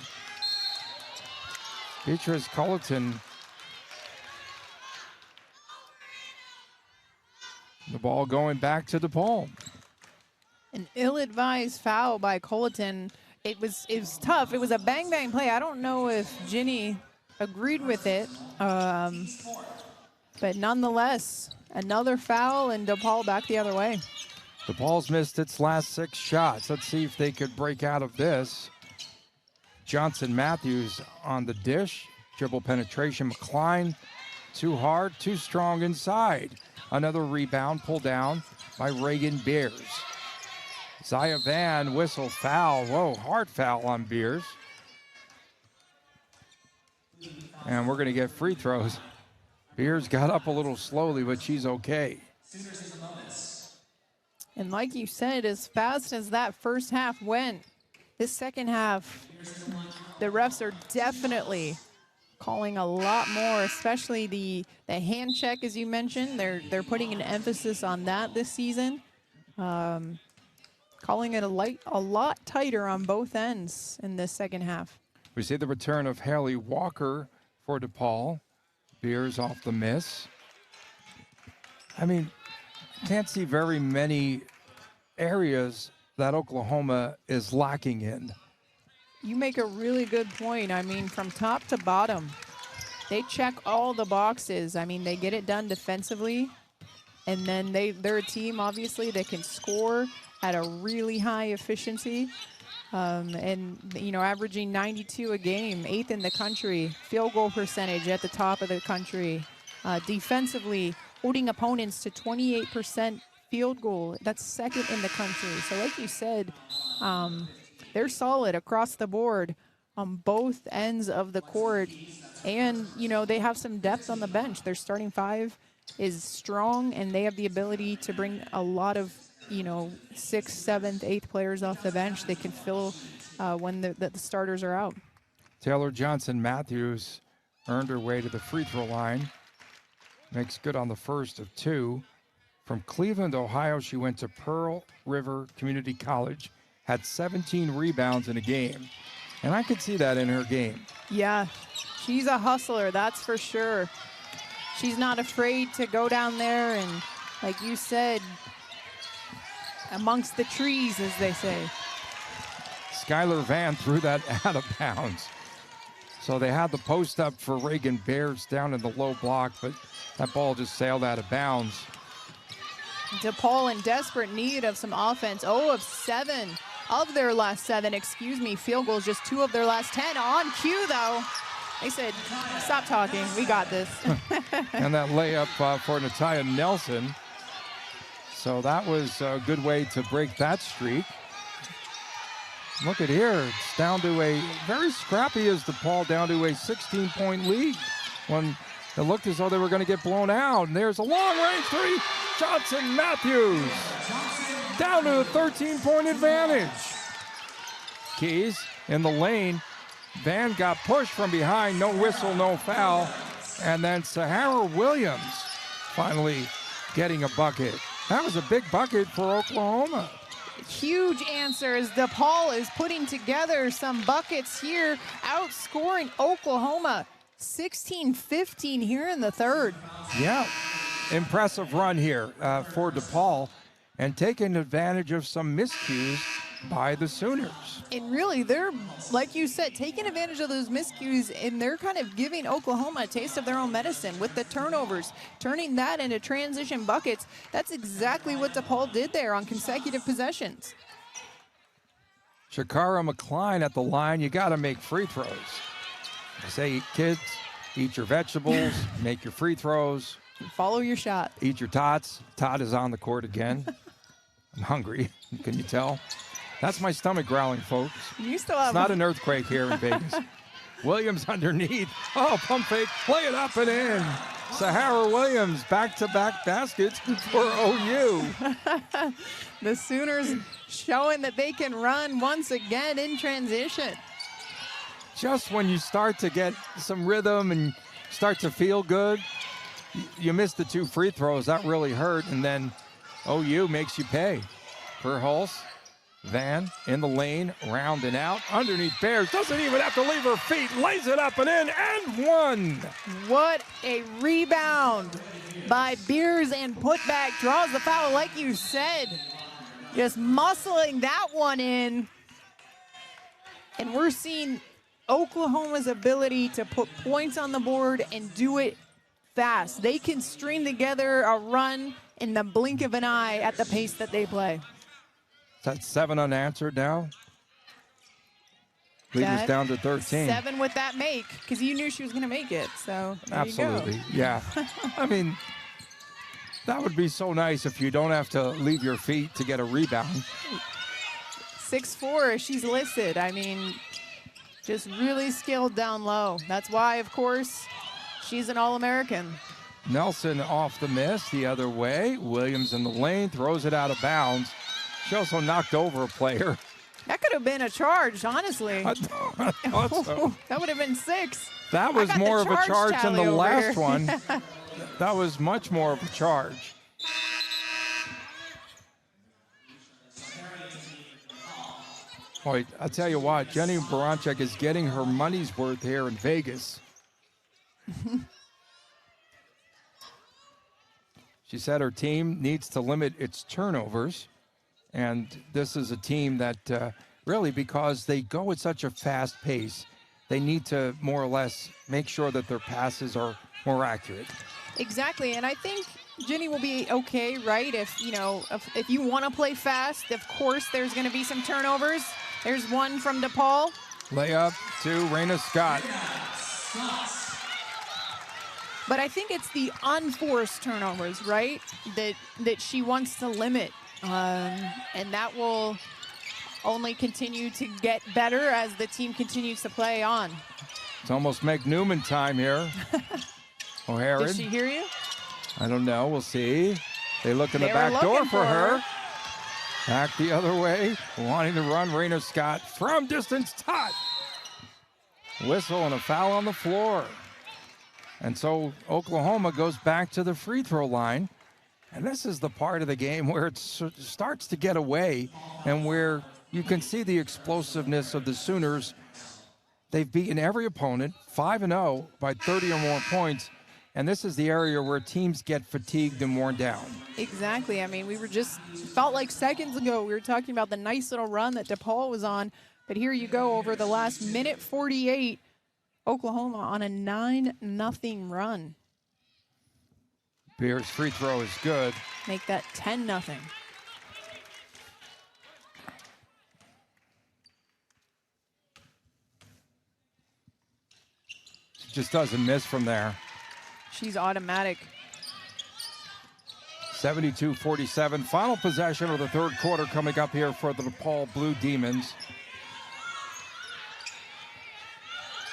Beatrice Culleton. The ball going back to DePaul. An ill-advised foul by Culleton. It was tough. It was a bang-bang play. I don't know if Ginny agreed with it. But nonetheless, another foul and DePaul back the other way. DePaul's missed its last 6 shots. Let's see if they could break out of this. Johnson Matthews on the dish. Dribble penetration. McCline too hard, too strong inside. Another rebound pulled down by Reagan Beers. Zaya Van whistle foul. Whoa, hard foul on Beers. And we're going to get free throws. Beers got up a little slowly, but she's okay. And like you said, as fast as that first half went, this second half, the refs are definitely calling a lot more, especially the hand check, as you mentioned. They're putting an emphasis on that this season. Calling it a lot tighter on both ends in this second half. We see the return of Haley Walker for DePaul. Beers off the miss. I mean, can't see very many areas that Oklahoma is lacking in. You make a really good point. I mean, from top to bottom, they check all the boxes. I mean, they get it done defensively, and then they're a team, obviously, that can score at a really high efficiency. And, you know, averaging 92 a game, 8th in the country, field goal percentage at the top of the country. Defensively, holding opponents to 28% field goal. That's 2nd in the country. So like you said, they're solid across the board on both ends of the court. And, you know, they have some depth on the bench. Their starting 5 is strong, and they have the ability to bring a lot of, you know, 6th, 7th, 8th players off the bench. They can fill when the starters are out. Taylor Johnson-Matthews earned her way to the free throw line. Makes good on the first of 2. From Cleveland, Ohio, she went to Pearl River Community College, had 17 rebounds in a game. And I could see that in her game. Yeah, she's a hustler, that's for sure. She's not afraid to go down there and, like you said, amongst the trees, as they say. Skylar Van threw that out of bounds. So they had the post up for Reagan Bears down in the low block, but that ball just sailed out of bounds. DePaul in desperate need of some offense. 0 of 7 of their last 7, field goals, just 2 of their last 10. On cue, though. They said, stop talking, we got this. And that layup for Natalia Nelson. So that was a good way to break that streak. Look at here, it's down to a very scrappy as DePaul, down to a 16-point lead when it looked as though they were going to get blown out. And there's a long-range 3, Johnson-Matthews, down to a 13-point advantage. Keys in the lane. Van got pushed from behind, no whistle, no foul. And then Sahara Williams finally getting a bucket. That was a big bucket for Oklahoma. Huge answer as DePaul is putting together some buckets here, outscoring Oklahoma 16-15 here in the third. Yeah, impressive run here for DePaul, and taking advantage of some miscues by the Sooners. And really, they're, like you said, taking advantage of those miscues, and they're kind of giving Oklahoma a taste of their own medicine with the turnovers, turning that into transition buckets. That's exactly what DePaul did there on consecutive possessions. Shakara McCline at the line. You got to make free throws. I say, kids, eat your vegetables, make your free throws. Follow your shot. Eat your tots. Todd is on the court again. I'm hungry. Can you tell? That's my stomach growling, folks. You still have it's not an earthquake here in Vegas. Williams underneath. Oh, pump fake. Play it up and in. Sahara Williams, back-to-back baskets for OU. The Sooners showing that they can run once again in transition. Just when you start to get some rhythm and start to feel good, you miss the 2 free throws. That really hurt. And then OU makes you pay. Verhulst. Van in the lane, round and out, underneath Bears, doesn't even have to leave her feet, lays it up and in, and 1. What a rebound by Beers, and putback, draws the foul like you said. Just muscling that one in. And we're seeing Oklahoma's ability to put points on the board and do it fast. They can string together a run in the blink of an eye at the pace that they play. That's 7 unanswered now. Lead was down to 13. 7 with that make, because you knew she was going to make it. So there absolutely, you go. Yeah. I mean, that would be so nice if you don't have to leave your feet to get a rebound. 6'4", she's listed. I mean, Just really skilled down low. That's why, of course, she's an All-American. Nelson off the miss the other way. Williams in the lane, throws it out of bounds. She also knocked over a player. That could have been a charge, honestly. I thought so. That would have been 6. That was more of a charge than the last here. one. That was much more of a charge. Boy, I'll tell you what, Jenny Baranchek is getting her money's worth here in Vegas. She said her team needs to limit its turnovers. And this is a team that really, because they go at such a fast pace, they need to more or less make sure that their passes are more accurate. Exactly, and I think Jenny will be okay, right? If you want to play fast, of course there's going to be some turnovers. There's one from DePaul. Layup to Raina Scott. But I think it's the unforced turnovers, right? That she wants to limit. And that will only continue to get better as the team continues to play on. It's almost Meg Newman time here. O'Hara. Did she hear you? I don't know. We'll see. They look in the back door for her. Back the other way. Wanting to run. Raina Scott from distance. Tot. Whistle and a foul on the floor. And so Oklahoma goes back to the free throw line. And this is the part of the game where it starts to get away and where you can see the explosiveness of the Sooners. They've beaten every opponent 5-0 by 30 or more points. And this is the area where teams get fatigued and worn down. Exactly. I mean, felt like seconds ago, we were talking about the nice little run that DePaul was on. But here you go, over the last minute 48, Oklahoma on a 9-0 run. Beer's free throw is good. Make that 10-0. She just doesn't miss from there. She's automatic. 72-47. Final possession of the third quarter coming up here for the DePaul Blue Demons.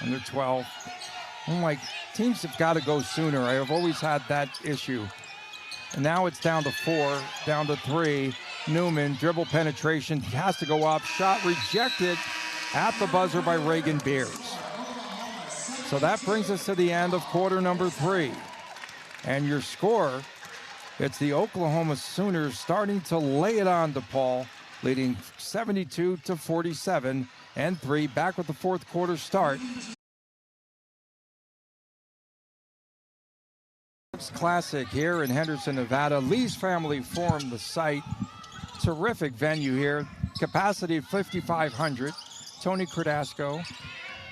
Under 12. I'm like, teams have got to go sooner. I have always had that issue. And now it's down to 4, down to 3. Newman, dribble penetration, has to go up. Shot rejected at the buzzer by Reagan Beers. So that brings us to the end of quarter number 3. And your score, it's the Oklahoma Sooners starting to lay it on DePaul, leading 72-47 and 3. Back with the fourth quarter start. Classic here in Henderson, Nevada. Lee's family formed the site. Terrific venue here. Capacity of 5,500. Tony Cardasco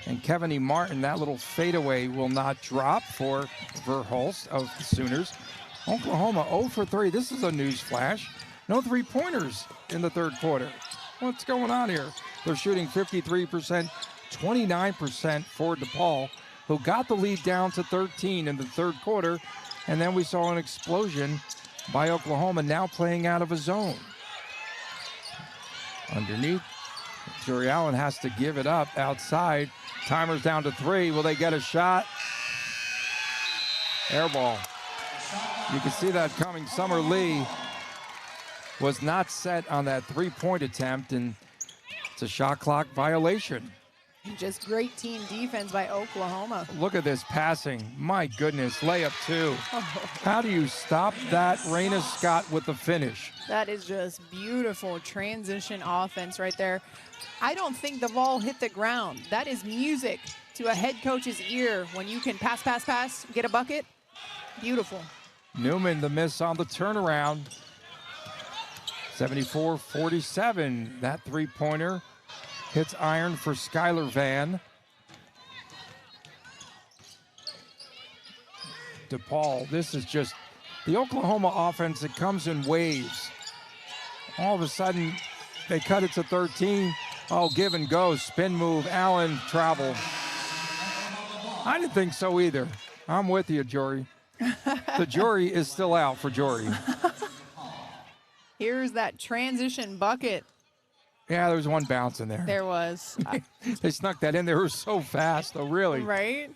and Kevin E. Martin. That little fadeaway will not drop for Verhulst of the Sooners. Oklahoma 0 for 3. This is a news flash. No three-pointers in the third quarter. What's going on here? They're shooting 53%, 29% for DePaul, who got the lead down to 13 in the third quarter. And then we saw an explosion by Oklahoma, now playing out of a zone. Underneath, Jory Allen has to give it up outside. Timer's down to 3. Will they get a shot? Air ball. You can see that coming. Summer Lee was not set on that three-point attempt, and it's a shot clock violation. Just great team defense by Oklahoma. Look at this passing. My goodness, layup 2. How do you stop that? Raina Scott with the finish. That is just beautiful transition offense right there. I don't think the ball hit the ground. That is music to a head coach's ear when you can pass, pass, pass, get a bucket. Beautiful. Newman, the miss on the turnaround. 74-47. That three-pointer hits iron for Skylar Van. DePaul, this is just the Oklahoma offense that comes in waves. All of a sudden, they cut it to 13. Oh, give and go, spin move, Allen, travel. I didn't think so either. I'm with you, Jory. The jury is still out for Jory. Here's that transition bucket. Yeah, there was one bounce in there. There was. They snuck that in. They were so fast, though, really. Right?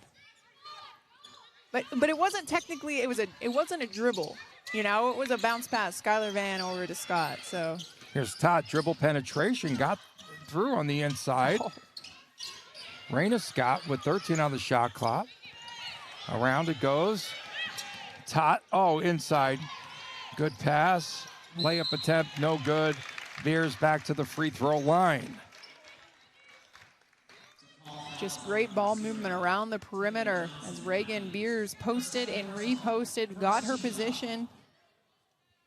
But it wasn't technically, it wasn't a dribble. You know, it was a bounce pass, Skylar Van over to Scott. So Here's Todd, dribble penetration, got through on the inside. Oh. Raina Scott with 13 on the shot clock. Around it goes. Todd, inside. Good pass. Layup attempt, no good. Beers back to the free throw line. just great ball movement around the perimeter as Reagan Beers posted and reposted, got her position.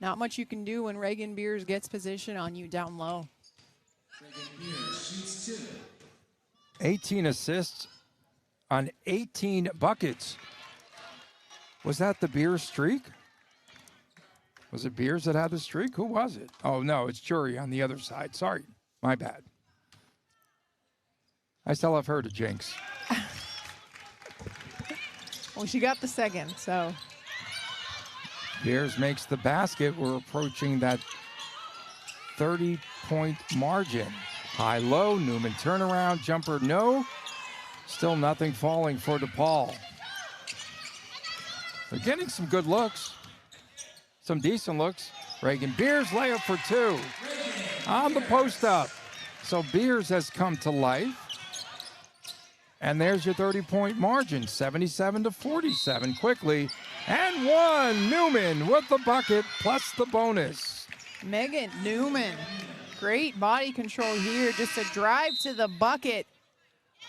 Not much you can do when Reagan Beers gets position on you down low. 18 assists on 18 buckets. Was that the Beers streak? Was it Beers that had the streak? Who was it? Oh, no, it's Jury on the other side. Sorry, my bad. I still have her to jinx. Well, she got the second, so. Beers makes the basket. We're approaching that 30-point margin. High-low, Newman turnaround, jumper, no. Still nothing falling for DePaul. They're getting some good looks. Some decent looks. Reagan Beers layup for two. On the post up. So Beers has come to life. And there's your 30-point margin, 77-47 quickly. And one, Newman with the bucket plus the bonus. Megan Newman, great body control here. Just a drive to the bucket,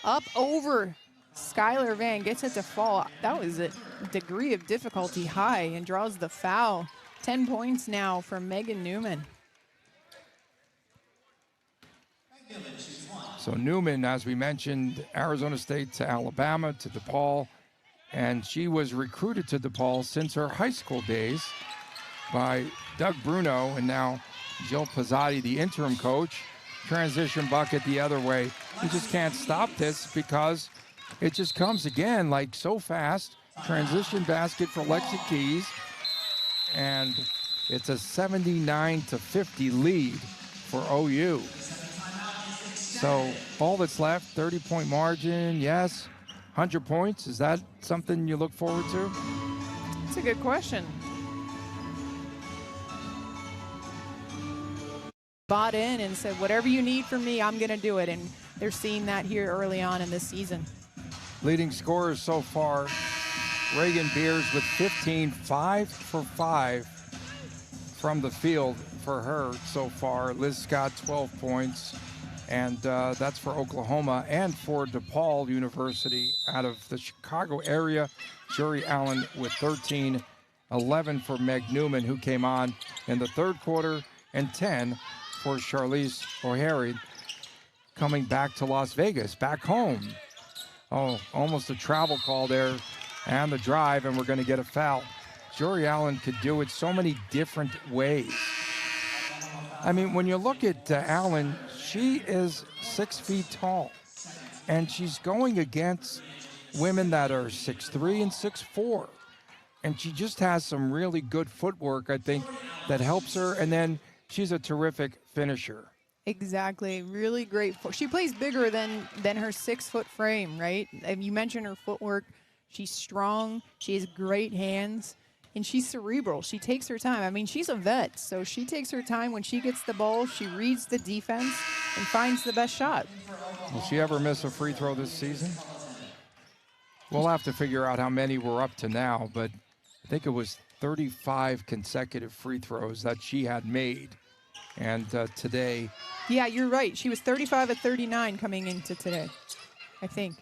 up over Skylar Van, gets it to fall. That was a degree of difficulty high and draws the foul. 10 points now for Megan Newman. So Newman, as we mentioned, Arizona State to Alabama to DePaul, and she was recruited to DePaul since her high school days by Doug Bruno and now Jill Pizzotti, the interim coach. Transition bucket the other way. You just can't stop this because it just comes again like so fast. Transition basket for Lexi Keys, and it's a 79-50 lead for OU. So all that's left, 30-point margin, yes. 100 points, is that something you look forward to? That's a good question. Bought in and said, whatever you need from me, I'm going to do it. And they're seeing that here early on in this season. Leading scorers so far, Reagan Beers with 15, 5 for 5 from the field for her so far. Liz Scott, 12 points. And that's for Oklahoma and for DePaul University out of the Chicago area. Jury Allen with 13, 11 for Meg Newman, who came on in the third quarter, and 10 for Charlize O'Hare, coming back to Las Vegas, back home. Oh, almost a travel call there, and the drive, and we're going to get a foul. Jury Allen could do it so many different ways. I mean, when you look at Allen, she is 6 feet tall, and she's going against women that are 6'3" and 6'4", and she just has some really good footwork, I think, that helps her, and then she's a terrific finisher. Exactly, really great. She plays bigger than her 6-foot frame, right? And you mentioned her footwork. She's strong. She has great hands. And she's cerebral. She takes her time. I mean, she's a vet, so she takes her time when she gets the ball. She reads the defense and finds the best shot. Will she ever miss a free throw this season? We'll have to figure out how many we're up to now, but I think it was 35 consecutive free throws that she had made. And today... Yeah, you're right. She was 35 of 39 coming into today, I think.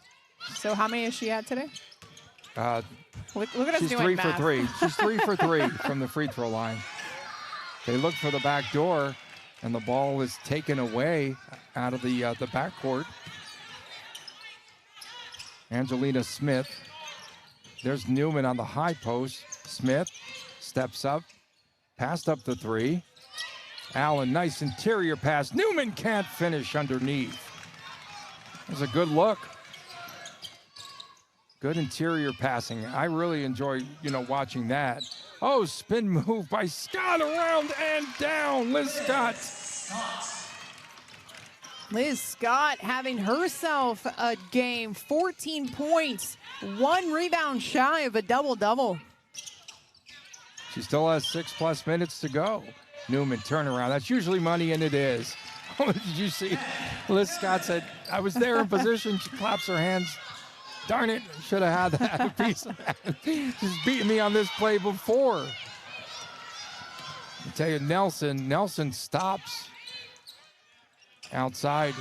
So how many has she had today? Look at us she's doing 3 math. for 3. She's 3 for 3 from the free throw line. They look for the back door, and the ball is taken away out of the backcourt. Angelina Smith. There's Newman on the high post. Smith steps up, passed up the 3. Allen, nice interior pass. Newman can't finish underneath. It was a good look. Good interior passing. I really enjoy, watching that. Oh, spin move by Scott, around and down. Liz Scott. Liz Scott having herself a game, 14 points, 1 rebound shy of a double-double. She still has 6+ minutes to go. Newman turnaround. That's usually money, and it is. Did you see? Liz Scott said, I was there in position. She claps her hands. Darn it, should have had that piece of that. She's beaten me on this play before. I tell you, Nelson stops outside.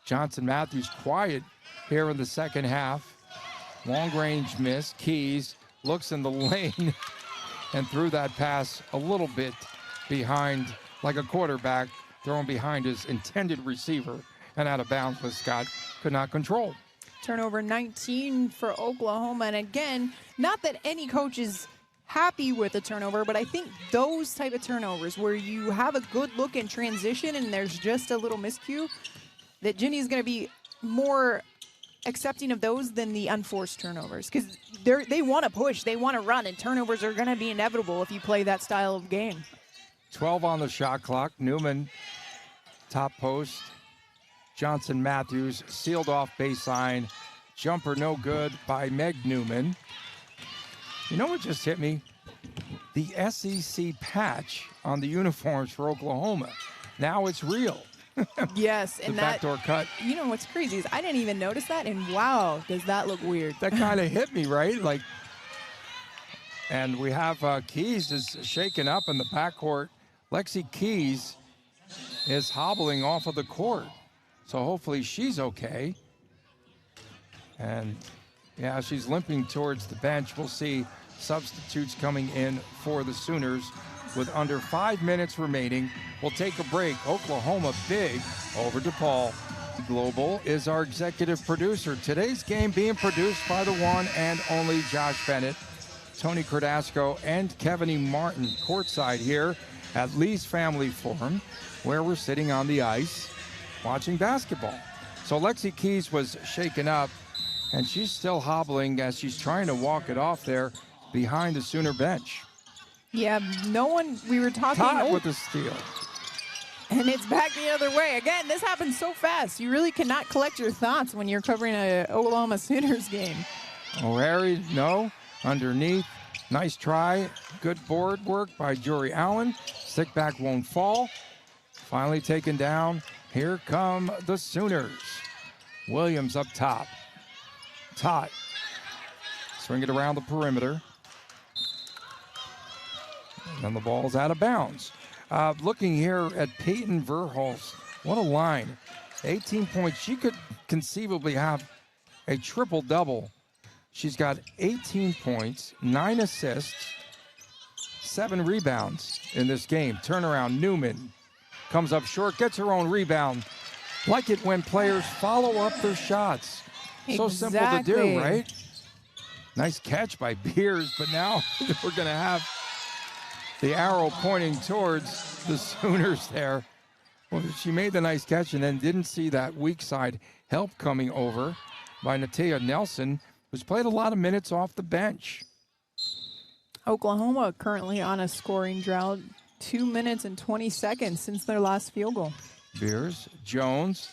Johnson Matthews quiet here in the second half. Long range miss. Keys looks in the lane and threw that pass a little bit behind, like a quarterback throwing behind his intended receiver and out of bounds, but Scott could not control. Turnover 19 for Oklahoma. And again, not that any coach is happy with a turnover, but I think those type of turnovers where you have a good look in transition and there's just a little miscue, that Ginny's going to be more accepting of those than the unforced turnovers, because they want to push, they want to run, and turnovers are going to be inevitable if you play that style of game. 12 on the shot clock. Newman, top post. Johnson Matthews sealed off baseline. Jumper no good by Meg Newman. You know what just hit me? The SEC patch on the uniforms for Oklahoma. Now it's real. Yes, and the that backdoor cut. You know what's crazy is I didn't even notice that, and wow, does that look weird? That kind of hit me, right? Like, and we have Keys is shaken up in the backcourt. Lexi Keys is hobbling off of the court, so hopefully she's okay. And yeah, she's limping towards the bench. We'll see substitutes coming in for the Sooners with under 5 minutes remaining. We'll take a break. Oklahoma big over DePaul. Global is our executive producer. Today's game being produced by the one and only Josh Bennett, Tony Cardasco, and Kevin E. Martin courtside here at Lee's Family Forum, where we're sitting on the ice watching basketball. So Lexi Keys was shaken up, and she's still hobbling as she's trying to walk it off there behind the Sooner bench. Yeah, no one, we were talking. Todd with the steal. And it's back the other way. Again, this happens so fast. You really cannot collect your thoughts when you're covering a Oklahoma Sooners game. O'Hare, no. Underneath. Nice try. Good board work by Jory Allen. Stick back won't fall. Finally taken down. Here come the Sooners. Williams up top. Todd. Swing it around the perimeter. And the ball's out of bounds. Looking here at Peyton Verhulst. What a line. 18 points. She could conceivably have a triple-double. She's got 18 points, 9 assists, 7 rebounds in this game. Turnaround, Newman comes up short, gets her own rebound. Like it when players follow up their shots. So simple to do, right? Nice catch by Beers, but now we're going to have the arrow pointing towards the Sooners there. Well, she made the nice catch and then didn't see that weak side help coming over by Natia Nelson, who's played a lot of minutes off the bench. Oklahoma currently on a scoring drought, 2 minutes and 20 seconds since their last field goal. Beers, Jones.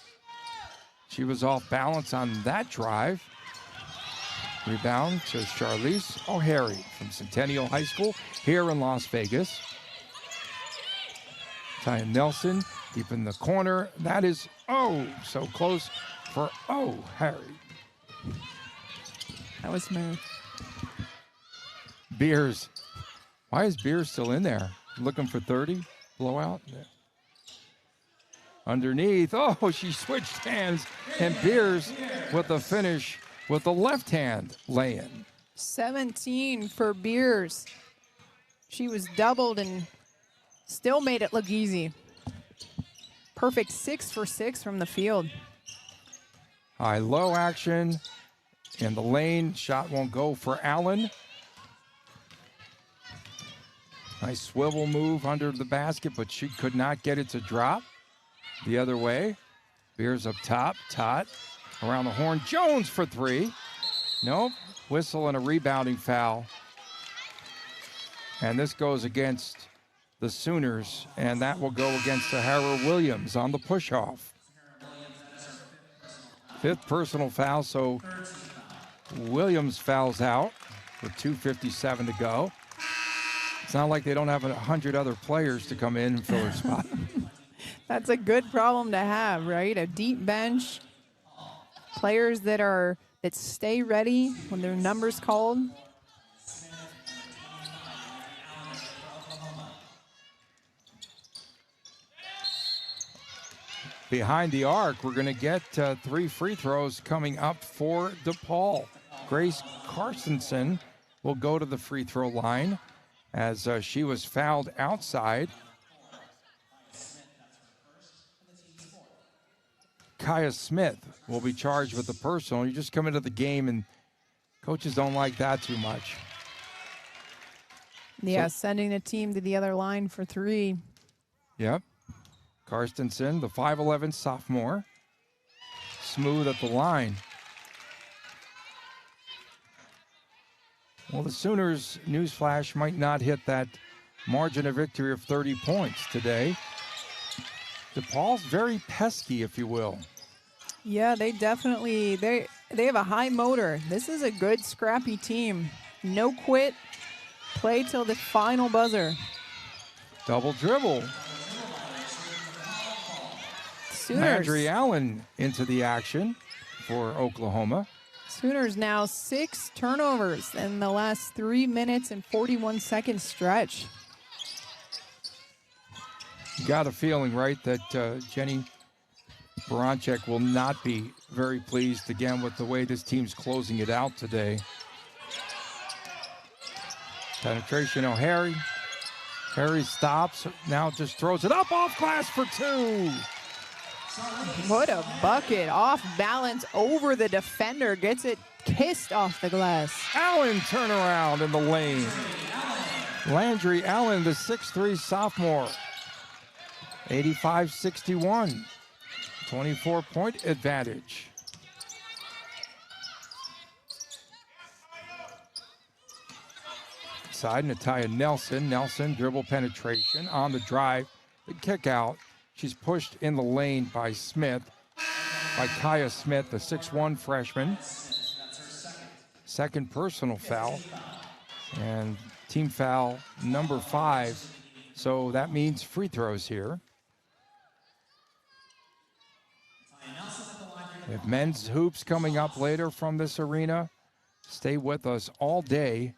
She was off balance on that drive. Rebound to Charlize O'Hare from Centennial High School here in Las Vegas. Taya Nelson deep in the corner. That is, so close for O'Hare. That was smooth. Beers. Why is Beers still in there? Looking for 30? Blowout? Yeah. Underneath. Oh, she switched hands. And Beers with the finish with the left hand lay-in. 17 for Beers. She was doubled and still made it look easy. Perfect 6 for 6 from the field. High-low action in the lane. Shot won't go for Allen. Nice swivel move under the basket, but she could not get it to drop. The other way. Beers up top. Tot around the horn. Jones for 3. Nope. Whistle and a rebounding foul. And this goes against the Sooners, and that will go against Sahara Williams on the push-off. Fifth personal foul, so Williams fouls out with 2:57 to go. It's not like they don't have 100 other players to come in and fill their spot. That's a good problem to have, right? A deep bench, players that stay ready when their number's called. Behind the arc, we're going to get 3 free throws coming up for DePaul. Grace Carstensen will go to the free throw line as she was fouled outside. Kaya Smith will be charged with the personal. You just come into the game and coaches don't like that too much. Yeah, sending the team to the other line for 3. Yep. Carstensen, the 5'11 sophomore, smooth at the line. Well, the Sooners, newsflash, might not hit that margin of victory of 30 points today. DePaul's very pesky, if you will. Yeah, they definitely, they have a high motor. This is a good, scrappy team. No quit, play till the final buzzer. Double dribble. Sooners. Landry Allen into the action for Oklahoma. Sooners now 6 turnovers in the last 3 minutes and 41 second stretch. You got a feeling, right, that Jenny Baranchek will not be very pleased again with the way this team's closing it out today. Penetration, O'Harry. Harry stops, now just throws it up off glass for 2. What a bucket, off balance over the defender, gets it kissed off the glass. Allen turnaround in the lane. Landry Allen, the 6'3 sophomore. 85-61, 24-point advantage. Side, Natalia Nelson. Nelson dribble penetration on the drive. The kick out. She's pushed in the lane by Smith, by Kaya Smith, the 6'1 freshman. Second personal foul. And team foul number 5. So that means free throws here. We have men's hoops coming up later from this arena. Stay with us all day.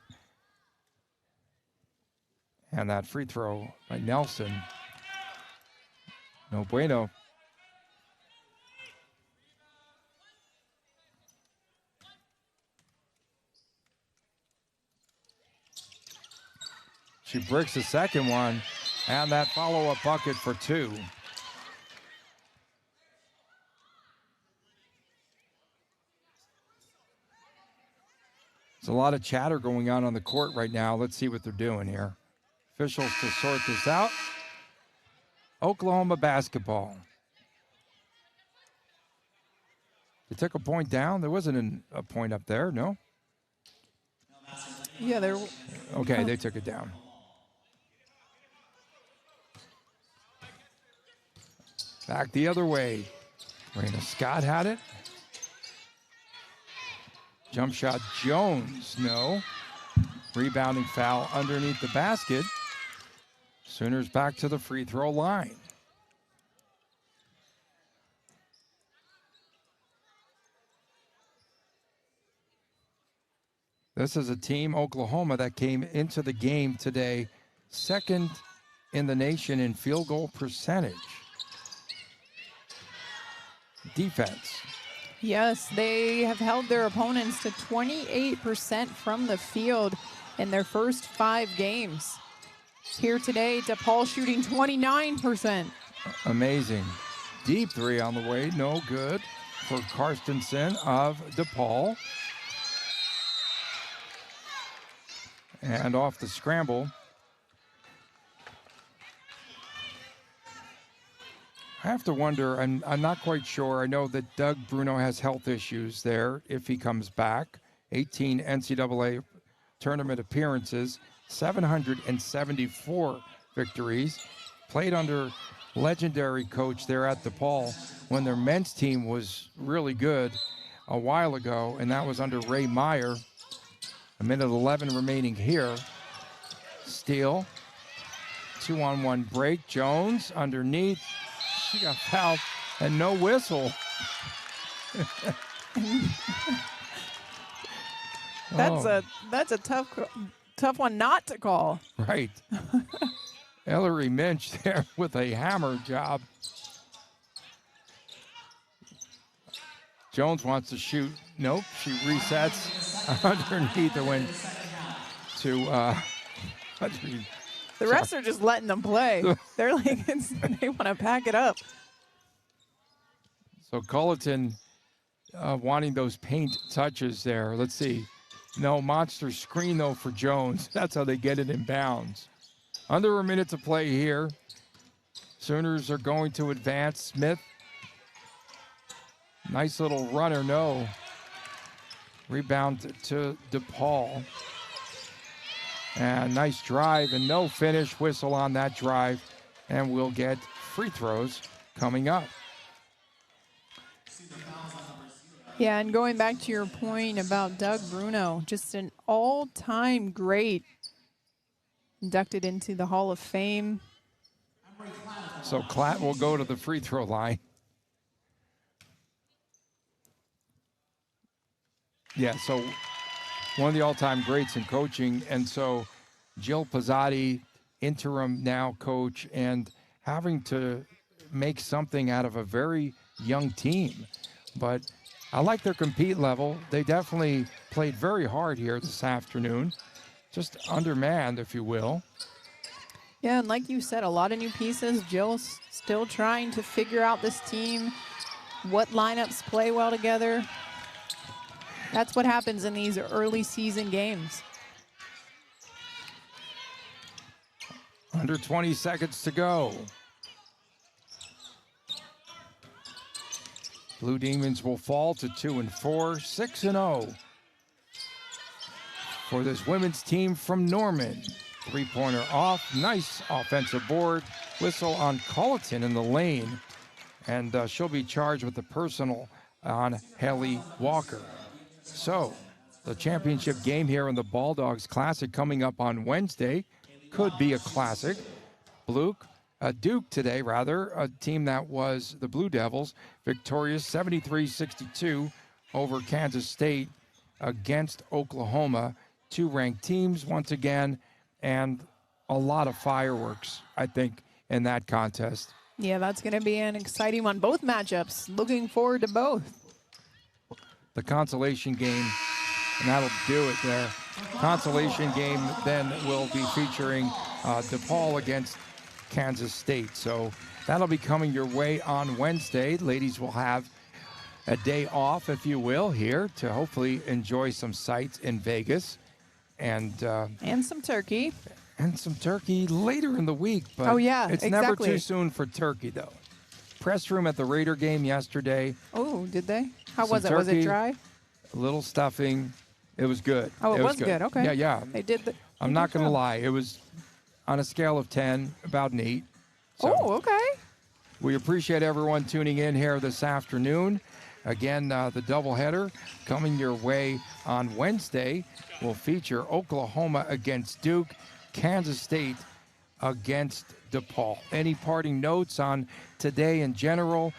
And that free throw by Nelson. No bueno. She bricks the second one, and that follow-up bucket for 2. There's a lot of chatter going on the court right now. Let's see what they're doing here. Officials to sort this out. Oklahoma basketball. They took a point down. There wasn't a point up there, no? Yeah, they're... Okay, they took it down. Back the other way. Raina Scott had it. Jump shot, Jones, no. Rebounding foul underneath the basket. Sooners back to the free throw line. This is a team, Oklahoma, that came into the game today second in the nation in field goal percentage. Defense. Yes, they have held their opponents to 28% from the field in their first 5 games. Here today, DePaul shooting 29%. Amazing. Deep 3 on the way, no good for Carstensen of DePaul. And off the scramble. I have to wonder, I'm not quite sure. I know that Doug Bruno has health issues there if he comes back. 18 NCAA tournament appearances, 774 victories. Played under legendary coach there at DePaul when their men's team was really good a while ago, and that was under Ray Meyer. A minute 11 remaining here. Steele, 2-on-1 break. Jones underneath. She got fouled and no whistle. That's a tough one not to call. Right. Ellery Minch there with a hammer job. Jones wants to shoot. Nope, she resets underneath the win to the rest are just letting them play. They're like, they want to pack it up. So Culleton wanting those paint touches there. Let's see. No, monster screen though for Jones. That's how they get it in bounds. Under a minute to play here. Sooners are going to advance. Smith. Nice little runner, no. Rebound to DePaul. And nice drive and no finish. Whistle on that drive. And we'll get free throws coming up. Yeah, and going back to your point about Doug Bruno, just an all-time great, inducted into the Hall of Fame. So Klatt will go to the free throw line. Yeah, so one of the all-time greats in coaching, and so Jill Pizzotti, interim now coach, and having to make something out of a very young team. But I like their compete level. They definitely played very hard here this afternoon. Just undermanned, if you will. Yeah, and like you said, a lot of new pieces. Jill's still trying to figure out this team, what lineups play well together. That's what happens in these early season games. Under 20 seconds to go. Blue Demons will fall to 2-4, 6-0 for this women's team from Norman. Three-pointer off, nice offensive board. Whistle on Culleton in the lane, and she'll be charged with the personal on Haley Walker. So, the championship game here in the Bulldogs Classic coming up on Wednesday could be a classic. Duke today, a team that was the Blue Devils, victorious 73-62 over Kansas State against Oklahoma. Two ranked teams once again, and a lot of fireworks, I think, in that contest. Yeah, that's going to be an exciting one. Both matchups, looking forward to both. The consolation game, and that'll do it there. Consolation game then will be featuring DePaul against Kansas State. So that'll be coming your way on Wednesday. Ladies will have a day off, if you will, here to hopefully enjoy some sights in Vegas. And some turkey. And some turkey later in the week. But oh, yeah, it's exactly. Never too soon for turkey, though. Press room at the Raider game yesterday. Oh, did they? How was it? Was it dry? A little stuffing. It was good. Oh, it was good. Okay. Yeah, yeah. They did. I'm not going to lie. It was on a scale of 10, about an 8. So oh, okay. We appreciate everyone tuning in here this afternoon. Again, the doubleheader coming your way on Wednesday will feature Oklahoma against Duke, Kansas State against DePaul. Any parting notes on today in general?